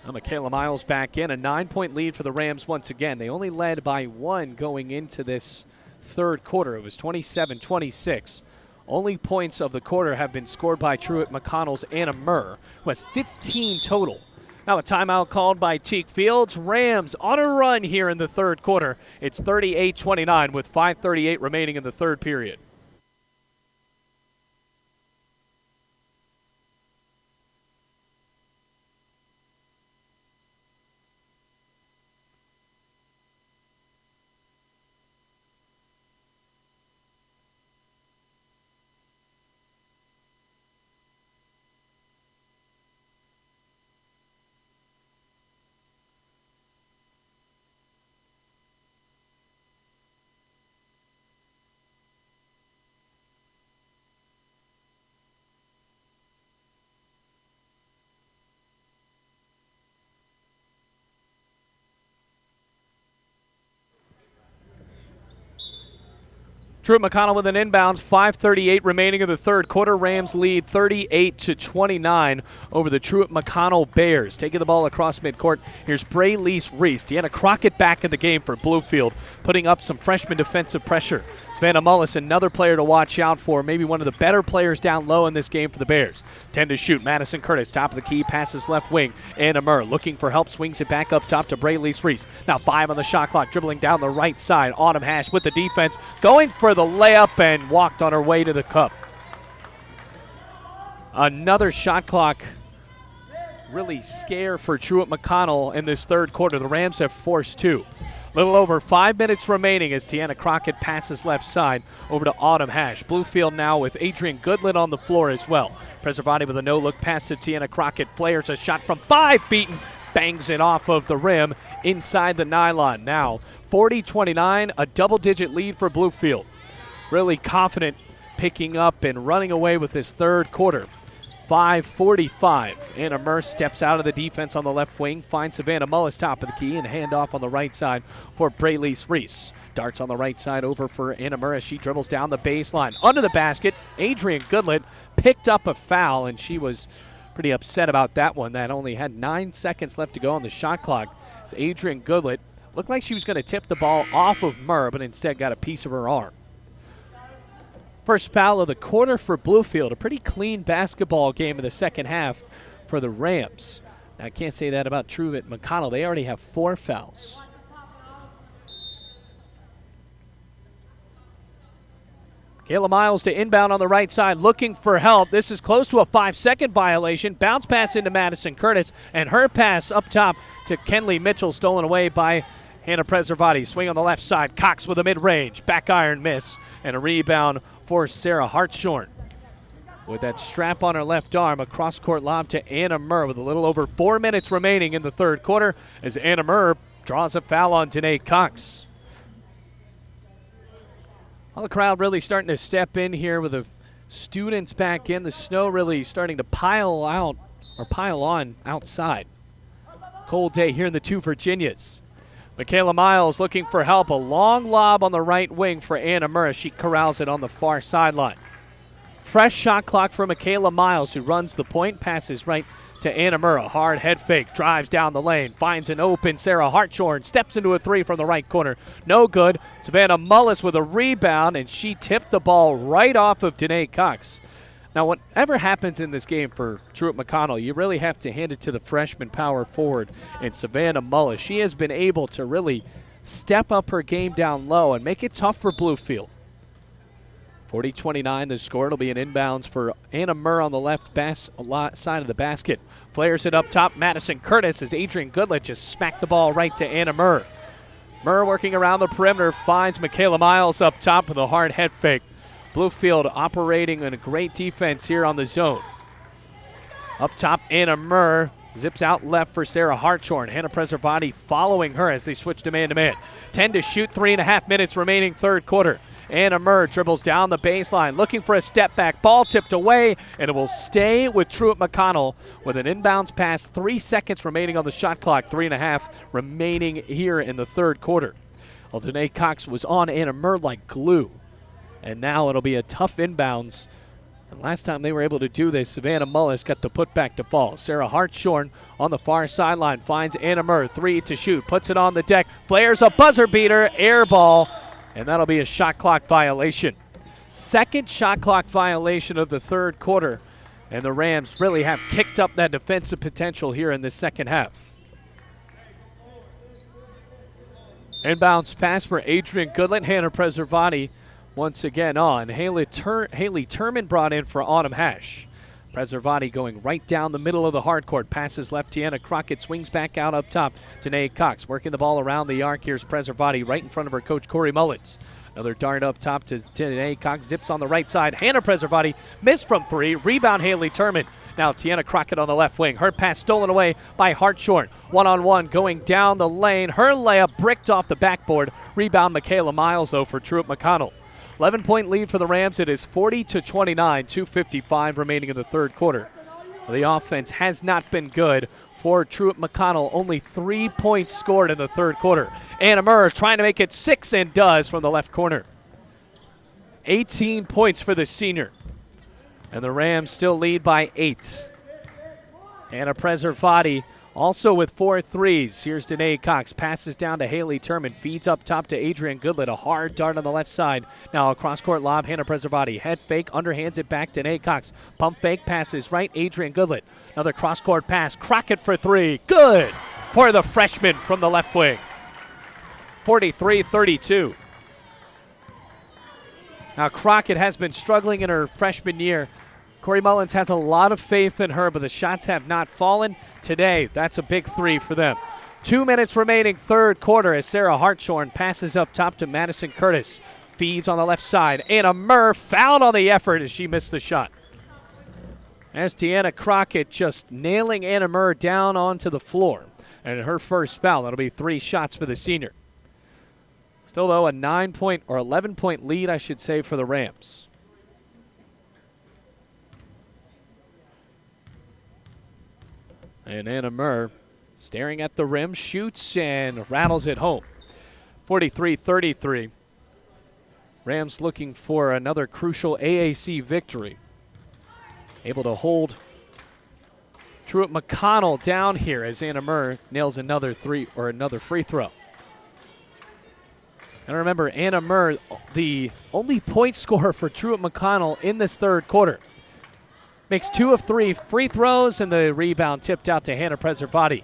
Now Michaela Miles back in, a 9-point lead for the Rams once again. They only led by 1 going into this third quarter. It was 27-26. Only points of the quarter have been scored by Truett McConnell's Anna Murr, who has 15 total. Now a timeout called by Teak Fields. Rams on a run here in the third quarter. It's 38-29 with 5:38 remaining in the third period. Truett McConnell with an inbound, 5:38 remaining in the third quarter. Rams lead 38-29 over the Truett McConnell Bears. Taking the ball across midcourt, here's Braylise Reese. Deanna Crockett back in the game for Bluefield, putting up some freshman defensive pressure. Savannah Mullis, another player to watch out for, maybe one of the better players down low in this game for the Bears. 10 to shoot, Madison Curtis, top of the key, passes left wing. Anna Murr looking for help, swings it back up top to Braylise Reese. Now 5 on the shot clock, dribbling down the right side. Autumn Hash with the defense, going for the layup and walked on her way to the cup. Another shot clock really scare for Truett McConnell in this third quarter. The Rams have forced 2. Little over 5 minutes remaining as Tiana Crockett passes left side over to Autumn Hash. Bluefield now with Adrian Goodlett on the floor as well. Preservati with a no-look pass to Tiana Crockett. Flares a shot from 5 feet and bangs it off of the rim inside the nylon. Now 40-29, a double-digit lead for Bluefield. Really confident picking up and running away with this third quarter. 5:45. Anna Murr steps out of the defense on the left wing, finds Savannah Mullis top of the key, and handoff on the right side for Braylise Reese. Darts on the right side over for Anna Murr as she dribbles down the baseline. Under the basket, Adrian Goodlett picked up a foul, and she was pretty upset about that one. That only had 9 seconds left to go on the shot clock. As Adrian Goodlett looked like she was going to tip the ball off of Murr, but instead got a piece of her arm. First foul of the quarter for Bluefield. A pretty clean basketball game in the second half for the Rams. Now, I can't say that about Truett McConnell. They already have 4 fouls. Kayla Miles to inbound on the right side, looking for help. This is close to a 5-second violation. Bounce pass into Madison Curtis, and her pass up top to Kenley Mitchell, stolen away by Hannah Preservati. Swing on the left side. Cox with a mid-range. Back iron miss. And a rebound for Sarah Hartshorn. With that strap on her left arm, a cross-court lob to Anna Murr with a little over 4 minutes remaining in the third quarter as Anna Murr draws a foul on Danae Cox. Well, the crowd really starting to step in here with the students back in. The snow really starting to pile out or pile on outside. Cold day here in the two Virginias. Michaela Miles looking for help. A long lob on the right wing for Anna Murr. She corrals it on the far sideline. Fresh shot clock for Michaela Miles, who runs the point, passes right to Anna Murr. A hard head fake, drives down the lane, finds an open Sarah Hartshorn, steps into a three from the right corner. No good. Savannah Mullis with a rebound, and she tipped the ball right off of Danae Cox. Now, whatever happens in this game for Truett McConnell, you really have to hand it to the freshman power forward and Savannah Mullis. She has been able to really step up her game down low and make it tough for Bluefield. 40-29 the score. It'll be an inbounds for Anna Murr on the left side of the basket. Flares it up top. Madison Curtis as Adrian Goodlett just smacked the ball right to Anna Murr. Murr working around the perimeter, finds Michaela Miles up top with a hard head fake. Bluefield operating in a great defense here on the zone. Up top, Anna Murr zips out left for Sarah Hartshorn. Hannah Preservati following her as they switch to man-to-man. 10 to shoot, 3.5 minutes remaining third quarter. Anna Murr dribbles down the baseline, looking for a step back. Ball tipped away, and it will stay with Truett McConnell with an inbounds pass. 3 seconds remaining on the shot clock, 3.5 remaining here in the third quarter. Well, Danae Cox was on Anna Murr like glue. And now it'll be a tough inbounds. And last time they were able to do this, Savannah Mullis got the putback to fall. Sarah Hartshorn on the far sideline finds Anna Murr, 3 to shoot, puts it on the deck, flares a buzzer beater, air ball, and that'll be a shot clock violation. Second shot clock violation of the third quarter, and the Rams really have kicked up that defensive potential here in the second half. Inbounds pass for Adrian Goodlett. Hannah Preservati once again on. Haley Turman brought in for Autumn Hash. Preservati going right down the middle of the hard court. Passes left. Tiana Crockett swings back out up top. Danae Cox working the ball around the arc. Here's Preservati right in front of her coach, Corey Mullins. Another dart up top to Danae Cox. Zips on the right side. Hannah Preservati missed from three. Rebound Haley Turman. Now Tiana Crockett on the left wing. Her pass stolen away by Hartshorn. One-on-one going down the lane. Her layup bricked off the backboard. Rebound Michaela Miles, though, for Truett McConnell. 11-point lead for the Rams. It is 40-29, 2:55 remaining in the third quarter. The offense has not been good for Truett McConnell. Only 3 points scored in the third quarter. Anna Murr trying to make it 6 and does from the left corner. 18 points for the senior. And the Rams still lead by 8. Hannah Preservati also with 4 threes. Here's Danae Cox. Passes down to Haley Turman. Feeds up top to Adrian Goodlett. A hard dart on the left side. Now a cross-court lob. Hannah Preservati. Head fake. Underhands it back. Danae Cox. Pump fake. Passes right. Adrian Goodlett. Another cross-court pass. Crockett for 3. Good for the freshman from the left wing. 43-32. Now Crockett has been struggling in her freshman year. Corey Mullins has a lot of faith in her, but the shots have not fallen. Today, that's a big 3 for them. 2 minutes remaining third quarter as Sarah Hartshorn passes up top to Madison Curtis. Feeds on the left side. Anna Murr fouled on the effort as she missed the shot. As Tiana Crockett just nailing Anna Murr down onto the floor. And her first foul, that'll be 3 shots for the senior. Still, though, a 9-point or 11-point lead, I should say, for the Rams. And Anna Murr staring at the rim, shoots and rattles it home. 43-33. Rams looking for another crucial AAC victory. Able to hold Truett McConnell down here as Anna Murr nails another free throw. And remember, Anna Murr, the only point scorer for Truett McConnell in this third quarter. Makes 2 of 3 free throws, and the rebound tipped out to Hannah Preservati.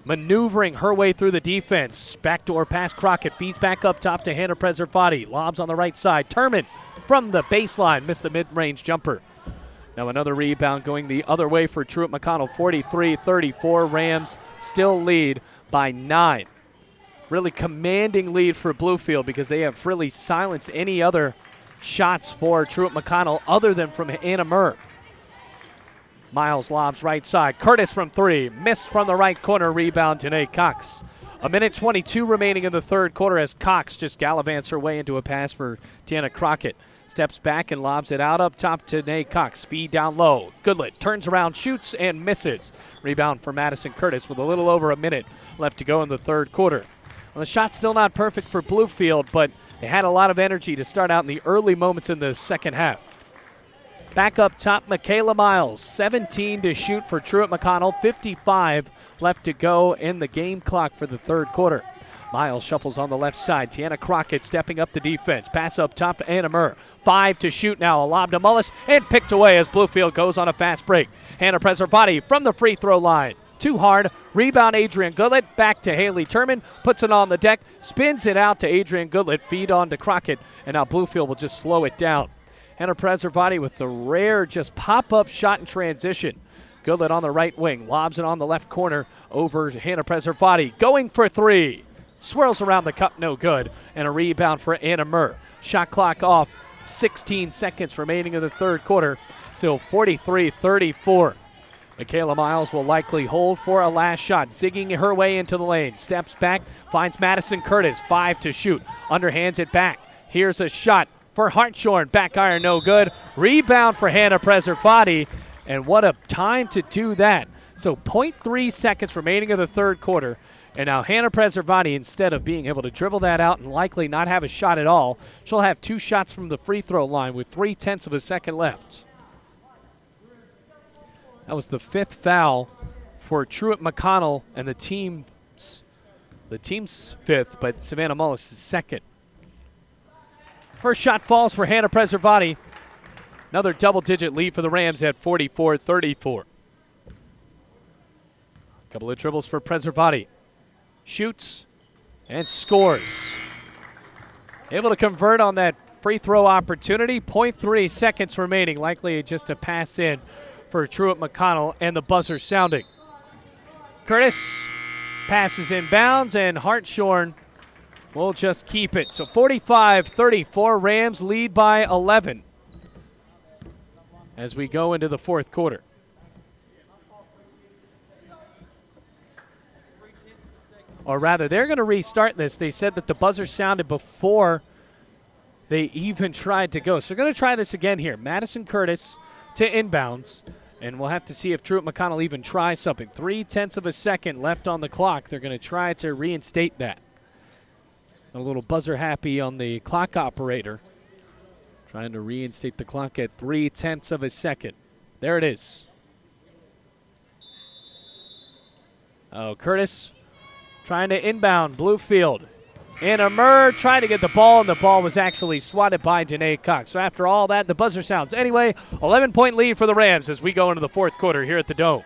Maneuvering her way through the defense. Backdoor pass, Crockett feeds back up top to Hannah Preservati. Lobs on the right side. Turman from the baseline missed the mid-range jumper. Now another rebound going the other way for Truett McConnell. 43-34. Rams still lead by 9. Really commanding lead for Bluefield because they have really silenced any other shots for Truett McConnell other than from Anna Murr. Miles lobs right side. Curtis from 3. Missed from the right corner. Rebound Danae Cox. 1:22 remaining in the third quarter as Cox just gallivants her way into a pass for Tiana Crockett. Steps back and lobs it out up top to Nate Cox. Feed down low. Goodlet turns around, shoots, and misses. Rebound for Madison Curtis with a little over a minute left to go in the third quarter. Well, the shot's still not perfect for Bluefield, but they had a lot of energy to start out in the early moments in the second half. Back up top, Michaela Miles, 17 to shoot for Truett McConnell, 55 left to go in the game clock for the third quarter. Miles shuffles on the left side. Tiana Crockett stepping up the defense. Pass up top to Anna Murr. 5 to shoot now. A lob to Mullis and picked away as Bluefield goes on a fast break. Hannah Preservati from the free throw line. Too hard. Rebound Adrian Goodlet. Back to Haley Turman. Puts it on the deck. Spins it out to Adrian Goodlet. Feed on to Crockett. And now Bluefield will just slow it down. Hannah Preservati with the rare just pop-up shot in transition. Goodlet on the right wing. Lobs it on the left corner over to Hannah Preservati. Going for three. Swirls around the cup, no good. And a rebound for Anna Murr. Shot clock off. 16 seconds remaining in the third quarter. Still 43-34. Michaela Miles will likely hold for a last shot. Zigging her way into the lane. Steps back. Finds Madison Curtis. 5 to shoot. Underhands it back. Here's a shot for Hartshorn. Back iron, no good. Rebound for Hannah Preservati. And what a time to do that. So 0.3 seconds remaining in the third quarter. And now Hannah Preservati, instead of being able to dribble that out and likely not have a shot at all, she'll have 2 shots from the free throw line with 0.3 of a second left. That was the 5th foul for Truett McConnell and the team's 5th, but Savannah Mullis' 2nd. First shot falls for Hannah Preservati. Another double-digit lead for the Rams at 44-34. Couple of dribbles for Preservati. Shoots and scores. Able to convert on that free throw opportunity. 0.3 seconds remaining. Likely just a pass in for Truett McConnell, and the buzzer sounding. Curtis passes inbounds, and Hartshorn will just keep it. So 45-34, Rams lead by 11 as we go into the fourth quarter. Or rather, they're going to restart this. They said that the buzzer sounded before they even tried to go. So they're going to try this again here. Madison Curtis to inbounds. And we'll have to see if Truett McConnell even tries something. 0.3 of a second left on the clock. They're going to try to reinstate that. A little buzzer happy on the clock operator. Trying to reinstate the clock at 0.3 of a second. There it is. Oh, Curtis trying to inbound Bluefield. Anna Murr trying to get the ball, and the ball was actually swatted by Janae Cox. So after all that, the buzzer sounds. Anyway, 11-point lead for the Rams as we go into the fourth quarter here at the Dome.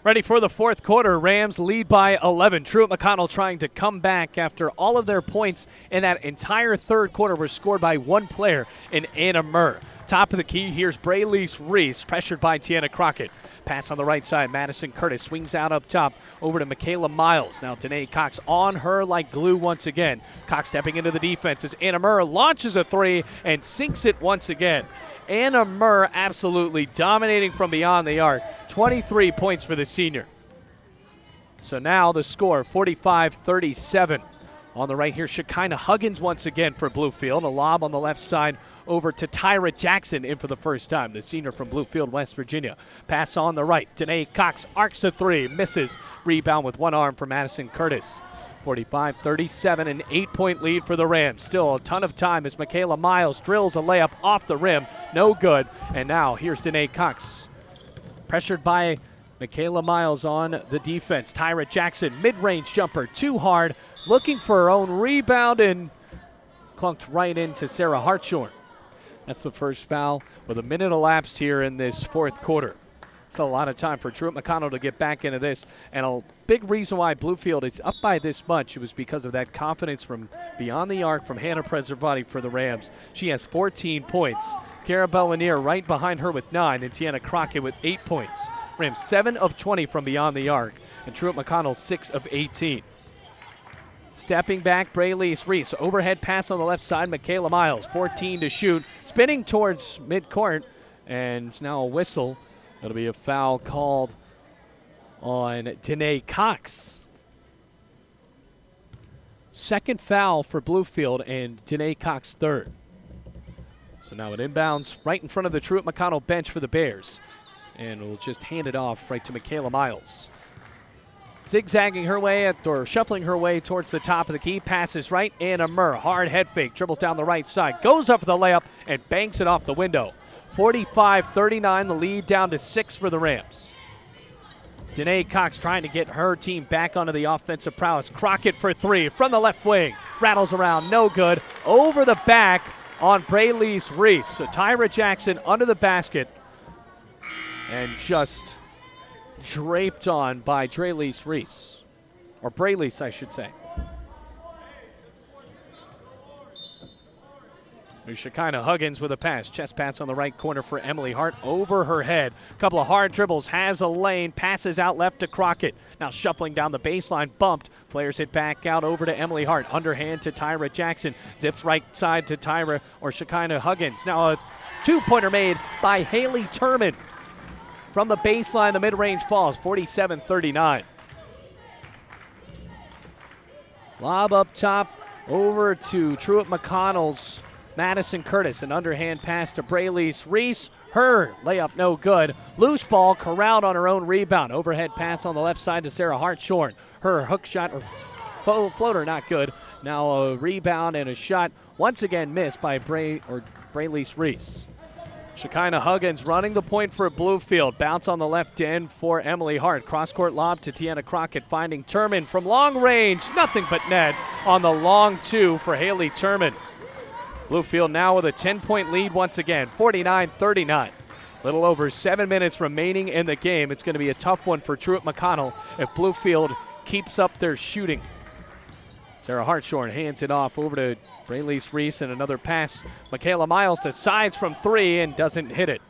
Ready for the fourth quarter. Rams lead by 11. Truett McConnell trying to come back after all of their points in that entire third quarter were scored by one player in Anna Murr. Top of the key, here's Braylise Reese, pressured by Tiana Crockett. Pass on the right side, Madison Curtis swings out up top over to Michaela Miles. Now Danae Cox on her like glue once again. Cox stepping into the defense as Anna Murr launches a three and sinks it once again. Anna Murr absolutely dominating from beyond the arc. 23 points for the senior. So now the score, 45-37. On the right here, Shekinah Huggins once again for Bluefield. A lob on the left side over to Tyra Jackson in for the first time, the senior from Bluefield, West Virginia. Pass on the right. Danae Cox arcs a three, misses. Rebound with one arm for Madison Curtis. 45-37, an 8-point lead for the Rams. Still a ton of time as Michaela Miles drills a layup off the rim. No good. And now here's Danae Cox. Pressured by Michaela Miles on the defense. Tyra Jackson, mid-range jumper, too hard. Looking for her own rebound and clunked right into Sarah Hartshorn. That's the first foul with a minute elapsed here in this fourth quarter. It's a lot of time for Truett McConnell to get back into this. And a big reason why Bluefield is up by this much was because of that confidence from beyond the arc from Hannah Preservati for the Rams. She has 14 points. Cara Bellinier right behind her with 9, and Tiana Crockett with 8 points. Rams 7 of 20 from beyond the arc, and Truett McConnell 6 of 18. Stepping back, Braylise Reese. Overhead pass on the left side, Michaela Miles, 14 to shoot. Spinning towards midcourt, and now a whistle. It'll be a foul called on Danae Cox. Second foul for Bluefield, and Danae Cox third. So now it inbounds right in front of the Truett McConnell bench for the Bears. And we'll just hand it off right to Michaela Miles. Zigzagging her way or shuffling her way towards the top of the key. Passes right. Anna Murr, hard head fake, dribbles down the right side, goes up for the layup and banks it off the window. 45-39, the lead down to 6 for the Rams. Danae Cox trying to get her team back onto the offensive prowess. Crockett for three from the left wing. Rattles around, no good. Over the back on Braylise Reese. So Tyra Jackson under the basket and just draped on by Braylise Reese. Or Braylise, I should say. Shekinah Huggins with a pass. Chest pass on the right corner for Emily Hart over her head. Couple of hard dribbles, has a lane, passes out left to Crockett. Now shuffling down the baseline, bumped. Flares it back out over to Emily Hart. Underhand to Tyra Jackson. Zips right side to Tyra or Shekinah Huggins. Now a two-pointer made by Haley Turman. From the baseline, the mid-range falls, 47-39. Lob up top over to Truett McConnell's Madison Curtis. An underhand pass to Braylise Reese. Her layup no good. Loose ball corralled on her own rebound. Overhead pass on the left side to Sarah Hartshorn. Her hook shot or floater not good. Now a rebound and a shot once again missed by Braylise Reese. Shekinah Huggins running the point for Bluefield. Bounce on the left end for Emily Hart. Cross-court lob to Tiana Crockett, finding Turman from long range. Nothing but net on the long two for Haley Turman. Bluefield now with a 10-point lead once again, 49-39. Little over 7 minutes remaining in the game. It's going to be a tough one for Truett McConnell if Bluefield keeps up their shooting. Sarah Hartshorn hands it off over to Braylise Reese and another pass. Michaela Miles decides from three and doesn't hit it.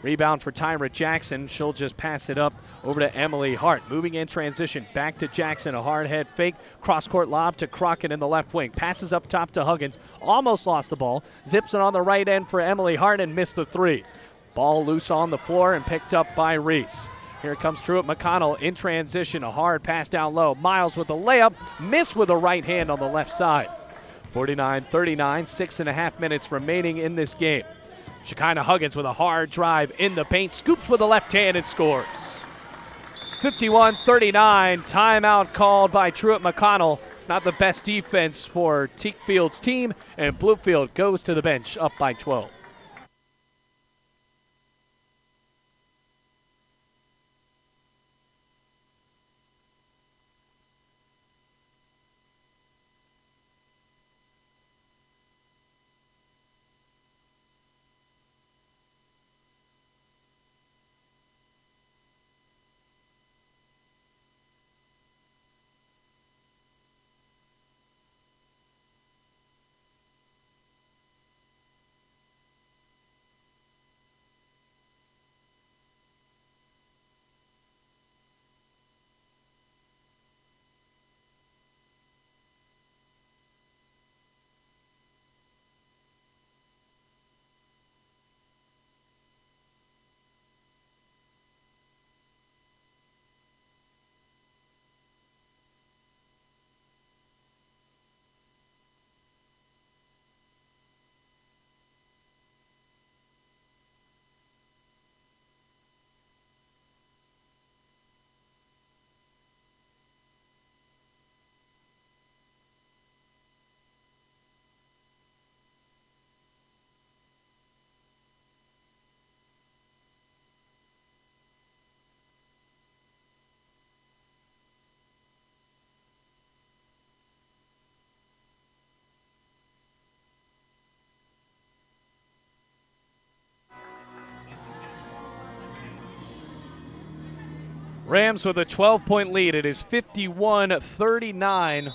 Rebound for Tyra Jackson. She'll just pass it up over to Emily Hart. Moving in transition. Back to Jackson. A hard head fake. Cross-court lob to Crockett in the left wing. Passes up top to Huggins. Almost lost the ball. Zips it on the right end for Emily Hart and missed the three. Ball loose on the floor and picked up by Reese. Here comes Truett McConnell in transition. A hard pass down low. Miles with a layup. Missed with a right hand on the left side. 49-39, 6.5 minutes remaining in this game. Shekinah Huggins with a hard drive in the paint. Scoops with the left hand and scores. 51-39, timeout called by Truett McConnell. Not the best defense for Teakfield's team, and Bluefield goes to the bench up by 12. Rams with a 12-point lead. It is 51-39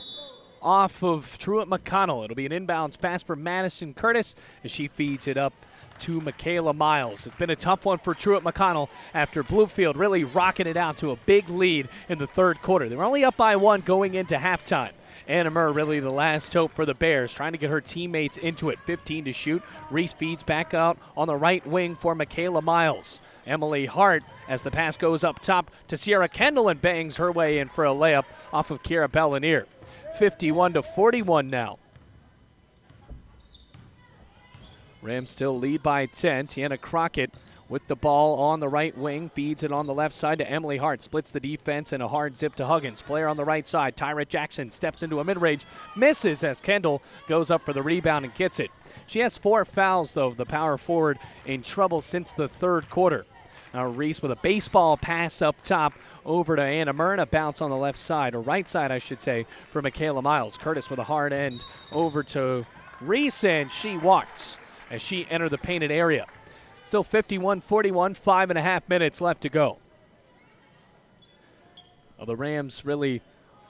off of Truett McConnell. It'll be an inbounds pass for Madison Curtis as she feeds it up to Michaela Miles. It's been a tough one for Truett McConnell after Bluefield really rocking it out to a big lead in the third quarter. They were only up by one going into halftime. Anna Murr really the last hope for the Bears, trying to get her teammates into it. 15 to shoot. Reese feeds back out on the right wing for Michaela Miles. Emily Hart, as the pass goes up top to Sierra Kendall and bangs her way in for a layup off of Kira Bellanier. 51-41 now. Rams still lead by 10. Tiana Crockett with the ball on the right wing, feeds it on the left side to Emily Hart, splits the defense and a hard zip to Huggins. Flair on the right side. Tyra Jackson steps into a mid-range, misses as Kendall goes up for the rebound and gets it. She has 4 fouls, though, the power forward in trouble since the third quarter. Now Reese with a baseball pass up top over to Anna Myrna, bounce on the left side, or right side, I should say, for Michaela Miles. Curtis with a hard end over to Reese, and she walked as she entered the painted area. Still 51-41, 5.5 minutes left to go. Well, the Rams really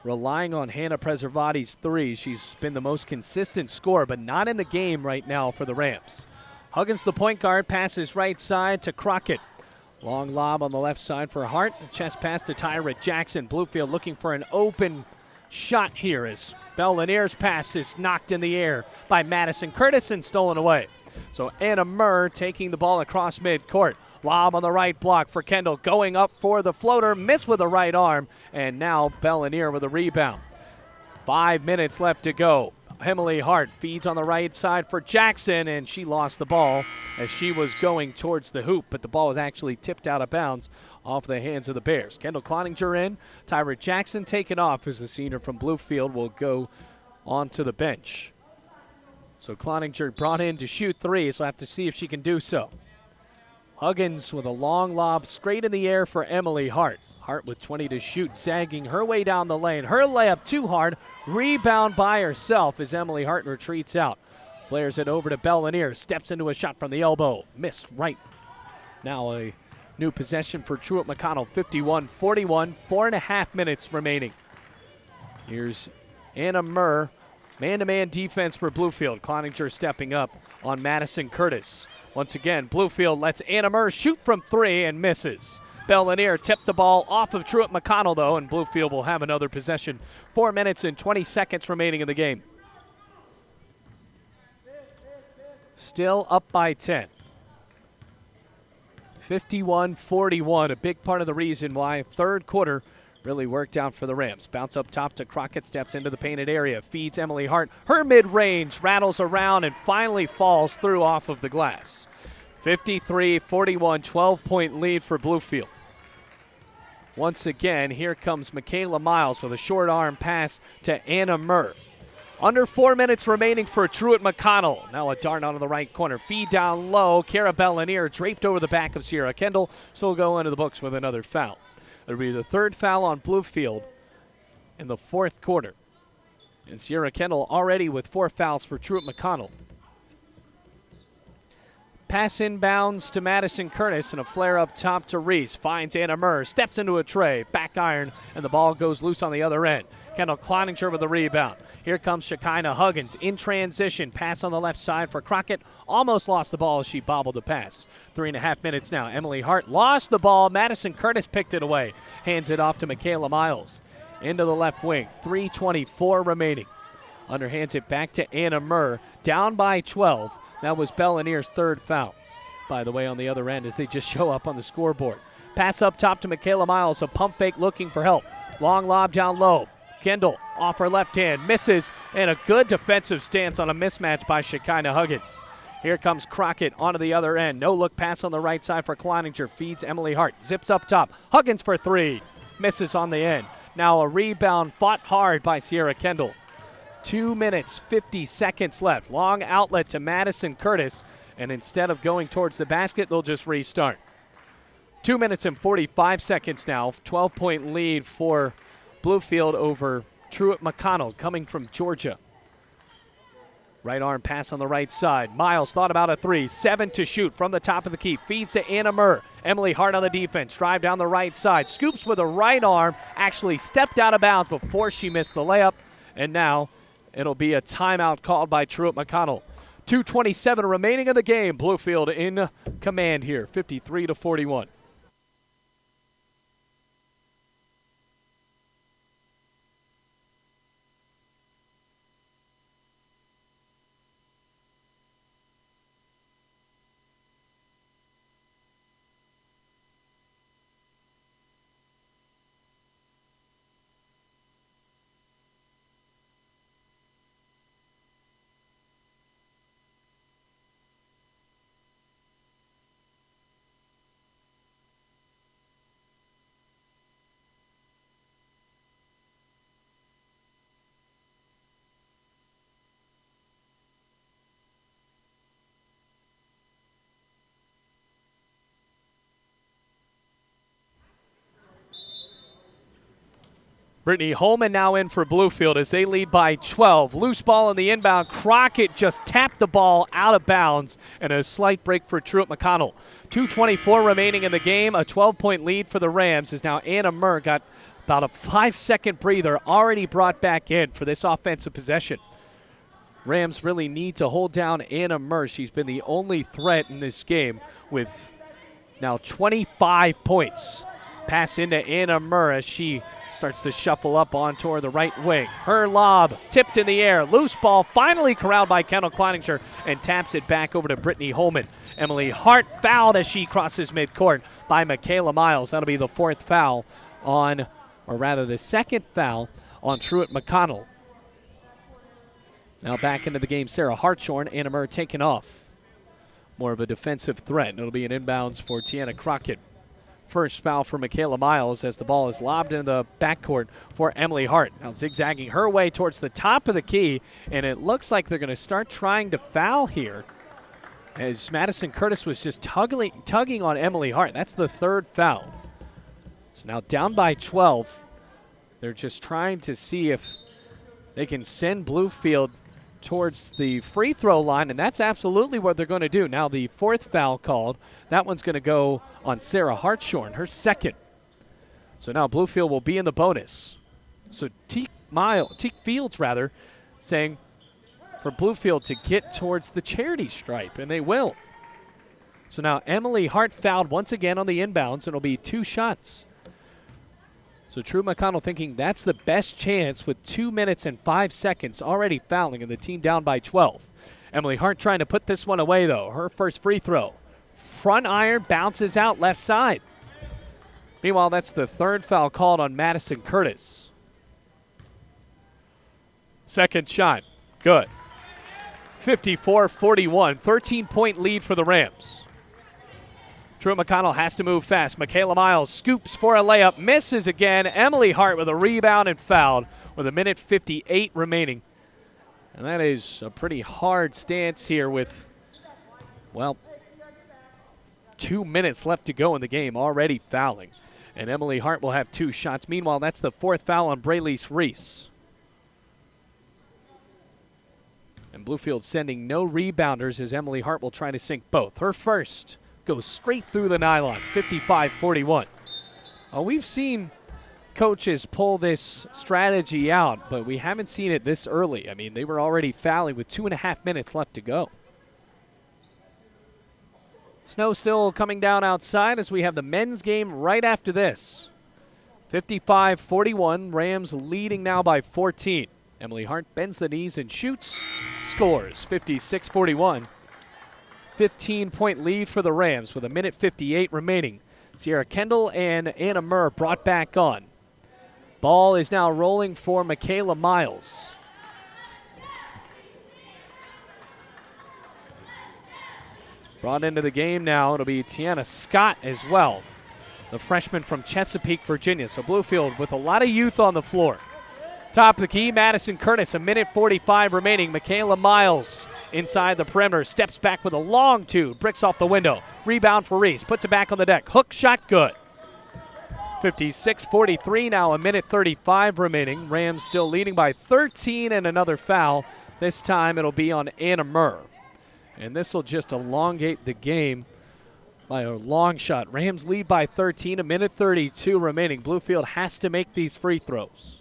relying on Hannah Preservati's three. She's been the most consistent scorer, but not in the game right now for the Rams. Huggins, the point guard, passes right side to Crockett. Long lob on the left side for Hart. Chest pass to Tyra Jackson. Bluefield looking for an open shot here as Bellanier's pass is knocked in the air by Madison Curtis and stolen away. So Anna Murr taking the ball across midcourt. Lob on the right block for Kendall, going up for the floater, missed with the right arm, and now Bellanier with a rebound. 5 minutes left to go. Emily Hart feeds on the right side for Jackson, and she lost the ball as she was going towards the hoop, but the ball was actually tipped out of bounds off the hands of the Bears. Kendall Cloninger in. Tyra Jackson taken off as the senior from Bluefield will go onto the bench. So Cloninger brought in to shoot three, so I have to see if she can do so. Huggins with a long lob straight in the air for Emily Hart. Hart with 20 to shoot, zagging her way down the lane. Her layup too hard. Rebound by herself as Emily Hart retreats out. Flares it over to Bellanier. Steps into a shot from the elbow. Missed right. Now a new possession for Truett McConnell. 51-41, 4.5 minutes remaining. Here's Anna Murr. Man-to-man defense for Bluefield. Cloninger stepping up on Madison Curtis. Once again, Bluefield lets Anna Murr shoot from three and misses. Bellanier tipped the ball off of Truett McConnell, though, and Bluefield will have another possession. 4 minutes and 20 seconds remaining in the game. Still up by 10. 51-41, a big part of the reason why third quarter really worked out for the Rams. Bounce up top to Crockett, steps into the painted area, feeds Emily Hart. Her mid-range rattles around and finally falls through off of the glass. 53-41, 12-point lead for Bluefield. Once again, here comes Michaela Miles with a short arm pass to Anna Murr. Under 4 minutes remaining for Truett McConnell. Now a dart out of the right corner. Feed down low. Kara Bellanier draped over the back of Sierra Kendall, so will go into the books with another foul. It'll be the third foul on Bluefield in the fourth quarter. And Sierra Kendall already with 4 fouls for Truett McConnell. Pass inbounds to Madison Curtis and a flare up top to Reese. Finds Anna Murr, steps into a tray, back iron, and the ball goes loose on the other end. Kendall Cloninger with the rebound. Here comes Shekinah Huggins in transition. Pass on the left side for Crockett. Almost lost the ball as she bobbled the pass. 3.5 minutes now. Emily Hart lost the ball. Madison Curtis picked it away. Hands it off to Michaela Miles. Into the left wing. 3:24 remaining. Underhands it back to Anna Murr. Down by 12. That was Bellanier's third foul, by the way, on the other end as they just show up on the scoreboard. Pass up top to Michaela Miles. A pump fake looking for help. Long lob down low. Kendall off her left hand, misses, and a good defensive stance on a mismatch by Shekinah Huggins. Here comes Crockett onto the other end. No look pass on the right side for Cloninger. Feeds Emily Hart. Zips up top. Huggins for three. Misses on the end. Now a rebound fought hard by Sierra Kendall. 2 minutes, 50 seconds left. Long outlet to Madison Curtis, and instead of going towards the basket, they'll just restart. 2 minutes and 45 seconds now. 12-point lead for Bluefield over Truett McConnell coming from Georgia. Right arm pass on the right side. Miles thought about a three. 7 to shoot from the top of the key. Feeds to Anna Murr. Emily Hart on the defense. Drive down the right side. Scoops with a right arm. Actually stepped out of bounds before she missed the layup. And now it'll be a timeout called by Truett McConnell. 2:27 remaining in the game. Bluefield in command here, 53-41. Brittany Holman now in for Bluefield as they lead by 12. Loose ball in the inbound. Crockett just tapped the ball out of bounds, and a slight break for Truett McConnell. 2:24 remaining in the game. A 12-point lead for the Rams as now Anna Murr got about a 5-second breather already brought back in for this offensive possession. Rams really need to hold down Anna Murr. She's been the only threat in this game with now 25 points. Pass into Anna Murr as she starts to shuffle up on toward the right wing. Her lob tipped in the air. Loose ball finally corralled by Kendall Kleininger and taps it back over to Brittany Holman. Emily Hart fouled as she crosses midcourt by Michaela Miles. That'll be the fourth foul on, or rather the second foul on Truett McConnell. Now back into the game, Sarah Hartshorn. Anna Murr taken off. More of a defensive threat, and it'll be an inbounds for Tiana Crockett. First foul for Michaela Miles as the ball is lobbed into the backcourt for Emily Hart. Now zigzagging her way towards the top of the key, and it looks like they're going to start trying to foul here as Madison Curtis was just tugging on Emily Hart. That's the third foul. So now down by 12. They're just trying to see if they can send Bluefield towards the free throw line, and that's absolutely what they're going to do. Now the fourth foul called. That one's going to go on Sarah Hartshorn, her second. So now Bluefield will be in the bonus. So Teak Fields saying for Bluefield to get towards the charity stripe, and they will. So now Emily Hart fouled once again on the inbounds, and it'll be 2 shots. So Truett McConnell thinking that's the best chance with 2 minutes and 5 seconds already fouling and the team down by 12. Emily Hart trying to put this one away, though. Her first free throw. Front iron bounces out left side. Meanwhile, that's the third foul called on Madison Curtis. Second shot. Good. 54-41. 13-point lead for the Rams. Truett McConnell has to move fast. Michaela Miles scoops for a layup, misses again. Emily Hart with a rebound and fouled with 1:58 remaining. And that is a pretty hard stance here with, well, 2 minutes left to go in the game, already fouling. And Emily Hart will have 2 shots. Meanwhile, that's the fourth foul on Braylise Reese. And Bluefield sending no rebounders as Emily Hart will try to sink both. Her first goes straight through the nylon, 55-41. We've seen coaches pull this strategy out, but we haven't seen it this early. I mean, they were already fouling with 2.5 minutes left to go. Snow still coming down outside as we have the men's game right after this. 55-41, Rams leading now by 14. Emily Hart bends the knees and shoots, scores, 56-41. 15-point lead for the Rams with 1:58 remaining. Sierra Kendall and Anna Murr brought back on. Ball is now rolling for Michaela Miles. Brought into the game now, it'll be Tiana Scott as well, the freshman from Chesapeake, Virginia. So Bluefield with a lot of youth on the floor. Top of the key, Madison Curtis, 1:45 remaining. Michaela Miles inside the perimeter, steps back with a long two, bricks off the window. Rebound for Reese, puts it back on the deck. Hook shot, good. 56-43 now, 1:35 remaining. Rams still leading by 13 and another foul. This time it'll be on Anna Murr. And this will just elongate the game by a long shot. Rams lead by 13, a minute 32 remaining. Bluefield has to make these free throws.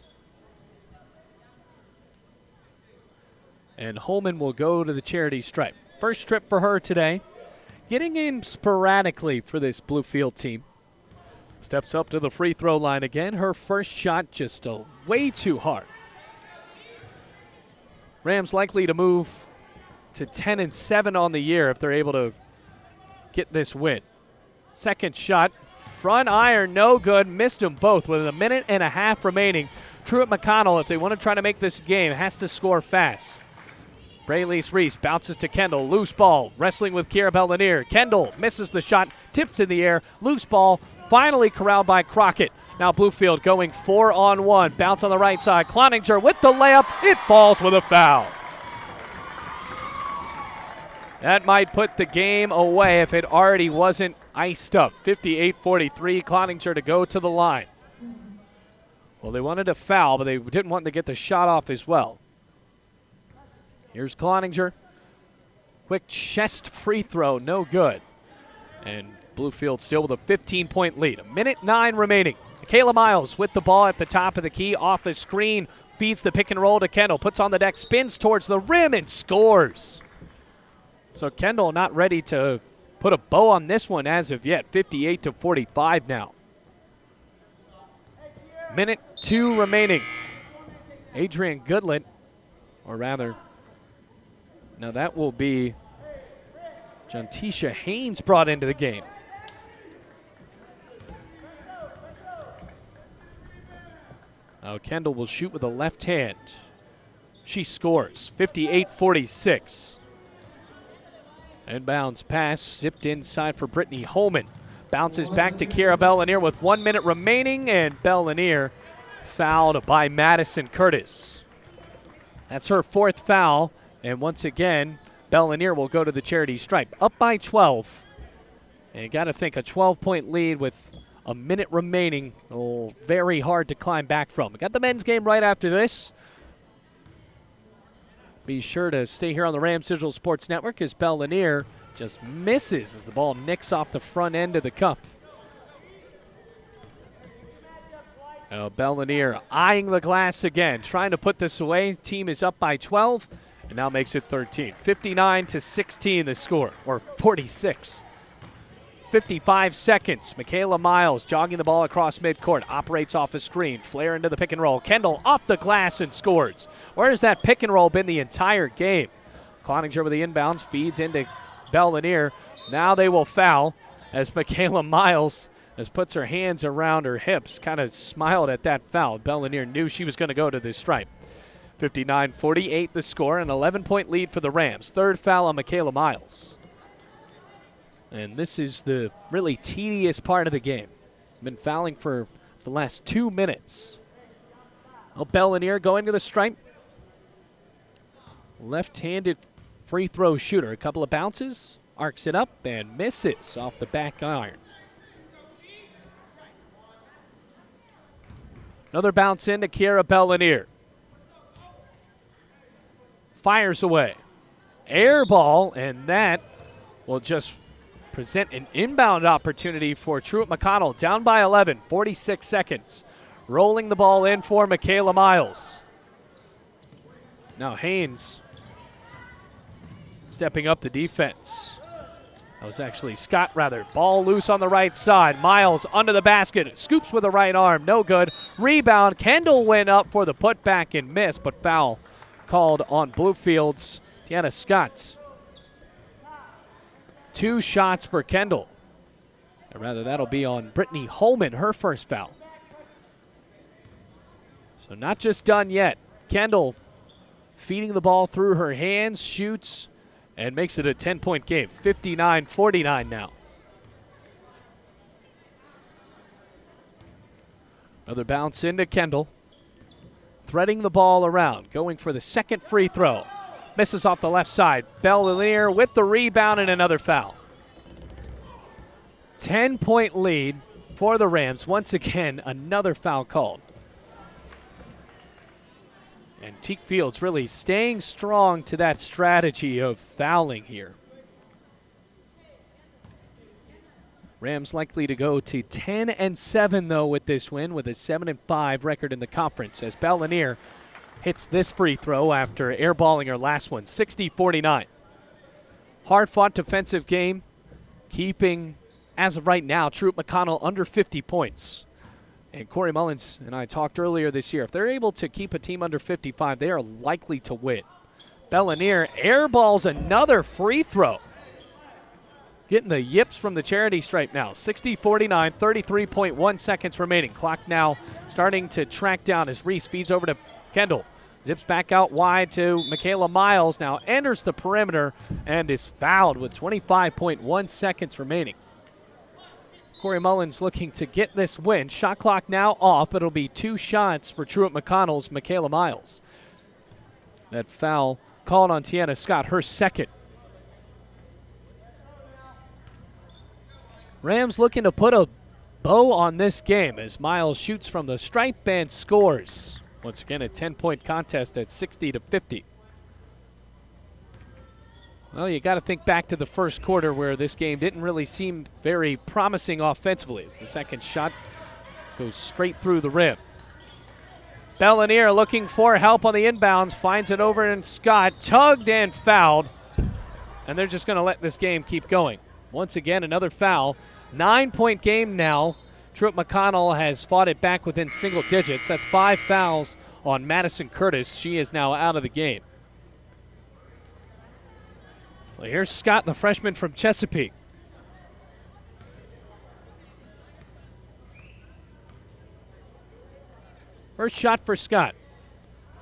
And Holman will go to the charity stripe. First trip for her today. Getting in sporadically for this Bluefield team. Steps up to the free throw line again. Her first shot just way too hard. Rams likely to move to 10-7 on the year if they're able to get this win. Second shot, front iron, no good. Missed them both with a minute and a half remaining. Truett McConnell, if they want to try to make this game, has to score fast. Braylise Reese bounces to Kendall. Loose ball, wrestling with Kiera Bellanier. Kendall misses the shot, tips in the air. Loose ball, finally corralled by Crockett. Now Bluefield going 4-on-1. Bounce on the right side. Cloninger with the layup. It falls with a foul. That might put the game away if it already wasn't iced up. 58-43, Cloninger to go to the line. Well, they wanted a foul, but they didn't want to get the shot off as well. Here's Cloninger. Quick chest free throw, no good. And Bluefield still with a 15-point lead. A minute 9 remaining. Michaela Miles with the ball at the top of the key, off the screen, feeds the pick and roll to Kendall, puts on the deck, spins towards the rim and scores. So Kendall not ready to put a bow on this one as of yet. 58-45 now. Minute 2 remaining. Adrian Goodlett, or rather, now that will be Jontisha Haynes brought into the game. Now Kendall will shoot with the left hand. She scores, 58-46. Inbounds pass, zipped inside for Brittany Holman. Bounces back to Kiera Bellanier with 1 minute remaining, and Bellanier fouled by Madison Curtis. That's her fourth foul, and once again, Bellanier will go to the charity stripe. Up by 12, and you got to think a 12-point lead with a minute remaining. Oh, very hard to climb back from. We got the men's game right after this. Be sure to stay here on the Rams Digital Sports Network as Bellanier just misses as the ball nicks off the front end of the cup. Now Bellanier eyeing the glass again, trying to put this away. Team is up by 12 and now makes it 13. 59-16 the score, or 46. 55 seconds. Michaela Miles jogging the ball across midcourt, operates off a screen, flare into the pick and roll. Kendall off the glass and scores. Where has that pick and roll been the entire game? Cloninger with the inbounds, feeds into Bellanier. Now they will foul as Michaela Miles puts her hands around her hips, kind of smiled at that foul. Bellanier knew she was going to go to the stripe. 59-48 the score, an 11-point lead for the Rams. Third foul on Michaela Miles. And this is the really tedious part of the game. Been fouling for the last 2 minutes. Well, Bellanier going to the stripe. Left-handed free throw shooter. A couple of bounces, arcs it up, and misses off the back iron. Another bounce into Kiera Bellanier. Fires away. Air ball, and that will just present an inbound opportunity for Truett McConnell. Down by 11, 46 seconds. Rolling the ball in for Michaela Miles. Now Haynes stepping up the defense. That was actually Scott, rather. Ball loose on the right side. Miles under the basket. Scoops with the right arm. No good. Rebound. Kendall went up for the putback and missed, but foul called on Bluefield's Deanna Scott. 2 shots for Kendall. Or rather, that'll be on Brittany Holman, her first foul. So not just done yet. Kendall feeding the ball through her hands, shoots, and makes it a 10-point game. 59-49 now. Another bounce into Kendall. Threading the ball around, going for the second free throw. Misses off the left side. Bellanier with the rebound and another foul. 10-point lead for the Rams. Once again, another foul called. And Teak Fields really staying strong to that strategy of fouling here. Rams likely to go to 10-7 though with this win, with a 7-5 record in the conference, as Bellanier hits this free throw after airballing her last one, 60-49. Hard-fought defensive game, keeping, as of right now, Truett McConnell under 50 points. And Corey Mullins and I talked earlier this year, if they're able to keep a team under 55, they are likely to win. Bellanier airballs another free throw. Getting the yips from the charity stripe now. 60-49, 33.1 seconds remaining. Clock now starting to track down as Reese feeds over to Kendall. Zips back out wide to Michaela Miles. Now enters the perimeter and is fouled with 25.1 seconds remaining. Corey Mullins looking to get this win. Shot clock now off, but it'll be 2 shots for Truett McConnell's Michaela Miles. That foul called on Tiana Scott, her second. Rams looking to put a bow on this game as Miles shoots from the stripe and scores. Once again, a 10-point contest at 60-50. Well, you got to think back to the first quarter where this game didn't really seem very promising offensively as the second shot goes straight through the rim. Bellanier looking for help on the inbounds, finds it over and Scott tugged and fouled. And they're just going to let this game keep going. Once again, another foul. 9-point game now. Truett McConnell has fought it back within single digits. That's 5 fouls on Madison Curtis. She is now out of the game. Well, here's Scott, the freshman from Chesapeake. First shot for Scott.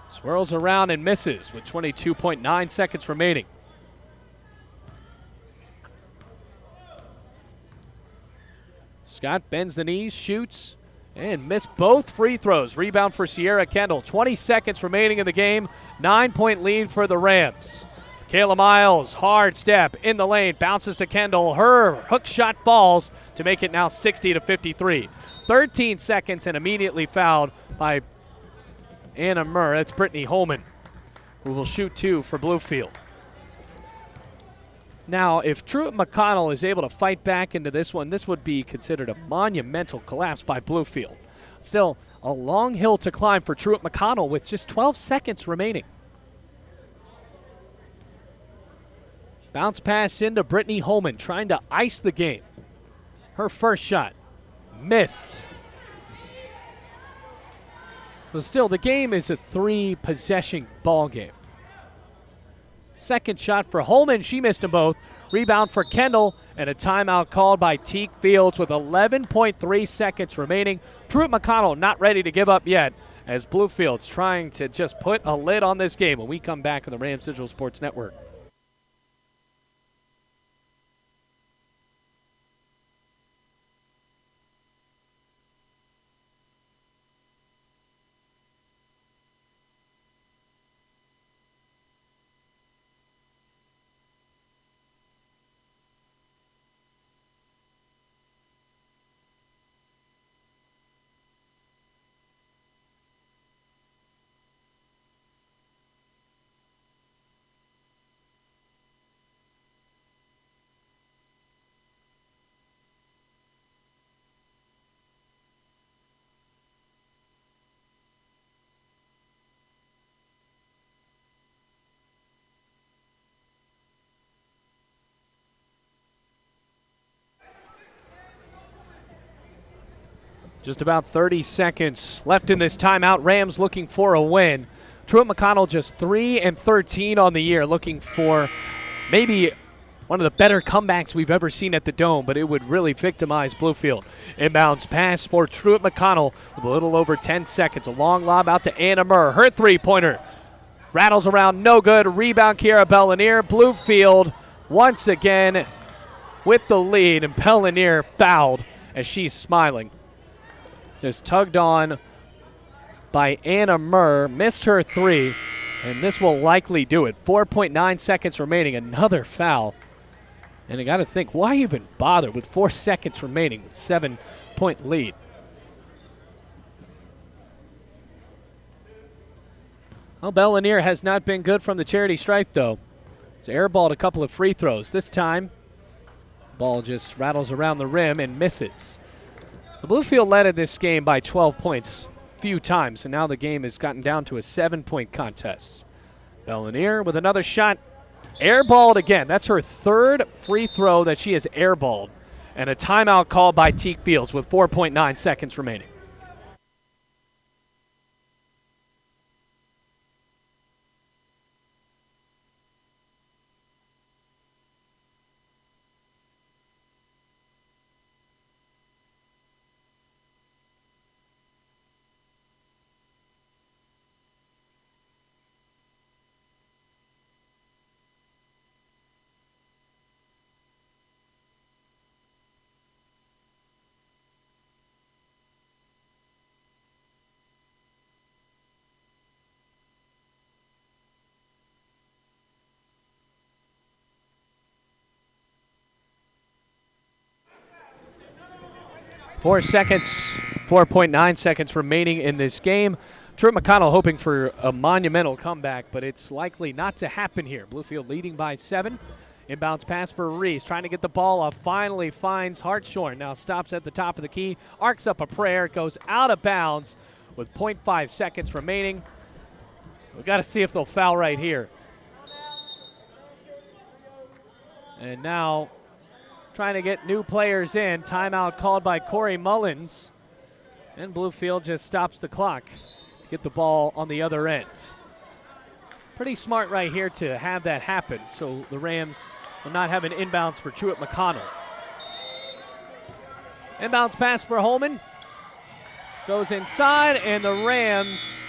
Swirls around and misses with 22.9 seconds remaining. Scott bends the knees, shoots, and missed both free throws. Rebound for Sierra Kendall. 20 seconds remaining in the game. 9-point lead for the Rams. Kayla Miles, hard step in the lane, bounces to Kendall. Her hook shot falls to make it now 60-53. 13 seconds and immediately fouled by Anna Murr. That's Brittany Holman, who will shoot 2 for Bluefield. Now, if Truett McConnell is able to fight back into this one, this would be considered a monumental collapse by Bluefield. Still, a long hill to climb for Truett McConnell with just 12 seconds remaining. Bounce pass into Brittany Holman, trying to ice the game. Her first shot, missed. So still, the game is a 3-possession ball game. Second shot for Holman, she missed them both. Rebound for Kendall, and a timeout called by Teak Fields with 11.3 seconds remaining. Truett McConnell not ready to give up yet, as Bluefield's trying to just put a lid on this game when we come back on the Rams Digital Sports Network. Just about 30 seconds left in this timeout. Rams looking for a win. Truett McConnell just 3-13 on the year, looking for maybe one of the better comebacks we've ever seen at the Dome, but it would really victimize Bluefield. Inbounds pass for Truett McConnell with a little over 10 seconds. A long lob out to Anna Murr. Her three-pointer rattles around, no good. Rebound, Kiara Bellanier. Bluefield once again with the lead, and Bellanier fouled as she's smiling. Just tugged on by Anna Murr, missed her three, and this will likely do it. 4.9 seconds remaining, another foul. And you got to think, why even bother with 4 seconds remaining with 7-point lead? Well, Bellinier has not been good from the charity stripe, though. He's airballed a couple of free throws. This time, ball just rattles around the rim and misses. So Bluefield led in this game by 12 points a few times, and now the game has gotten down to a 7-point contest. Bellinier with another shot, airballed again. That's her third free throw that she has airballed, and a timeout called by Teak Fields with 4.9 seconds remaining. Four seconds, 4.9 seconds remaining in this game. Truett McConnell hoping for a monumental comeback, but it's likely not to happen here. Bluefield leading by 7. Inbounds pass for Reese, trying to get the ball off, finally finds Hartshorn. Now stops at the top of the key, arcs up a prayer, goes out of bounds with 0.5 seconds remaining. We've got to see if they'll foul right here. And now trying to get new players in. Timeout called by Corey Mullins. And Bluefield just stops the clock. Get the ball on the other end. Pretty smart right here to have that happen, so the Rams will not have an inbounds for Truett McConnell. Inbounds pass for Holman. Goes inside, and the Rams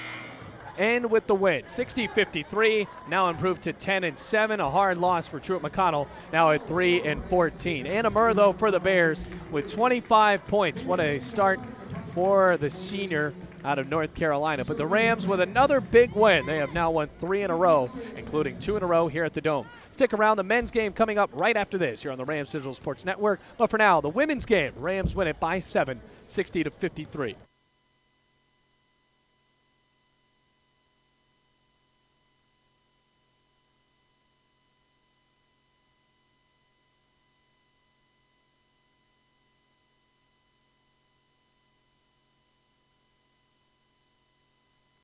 end with the win. 60-53, now improved to 10-7. A hard loss for Truett McConnell, now at 3-14. Anna Murr, though, for the Bears with 25 points. What a start for the senior out of North Carolina. But the Rams with another big win. They have now won 3 in a row, including 2 in a row here at the Dome. Stick around. The men's game coming up right after this here on the Rams Digital Sports Network. But for now, the women's game. Rams win it by 7, 60-53.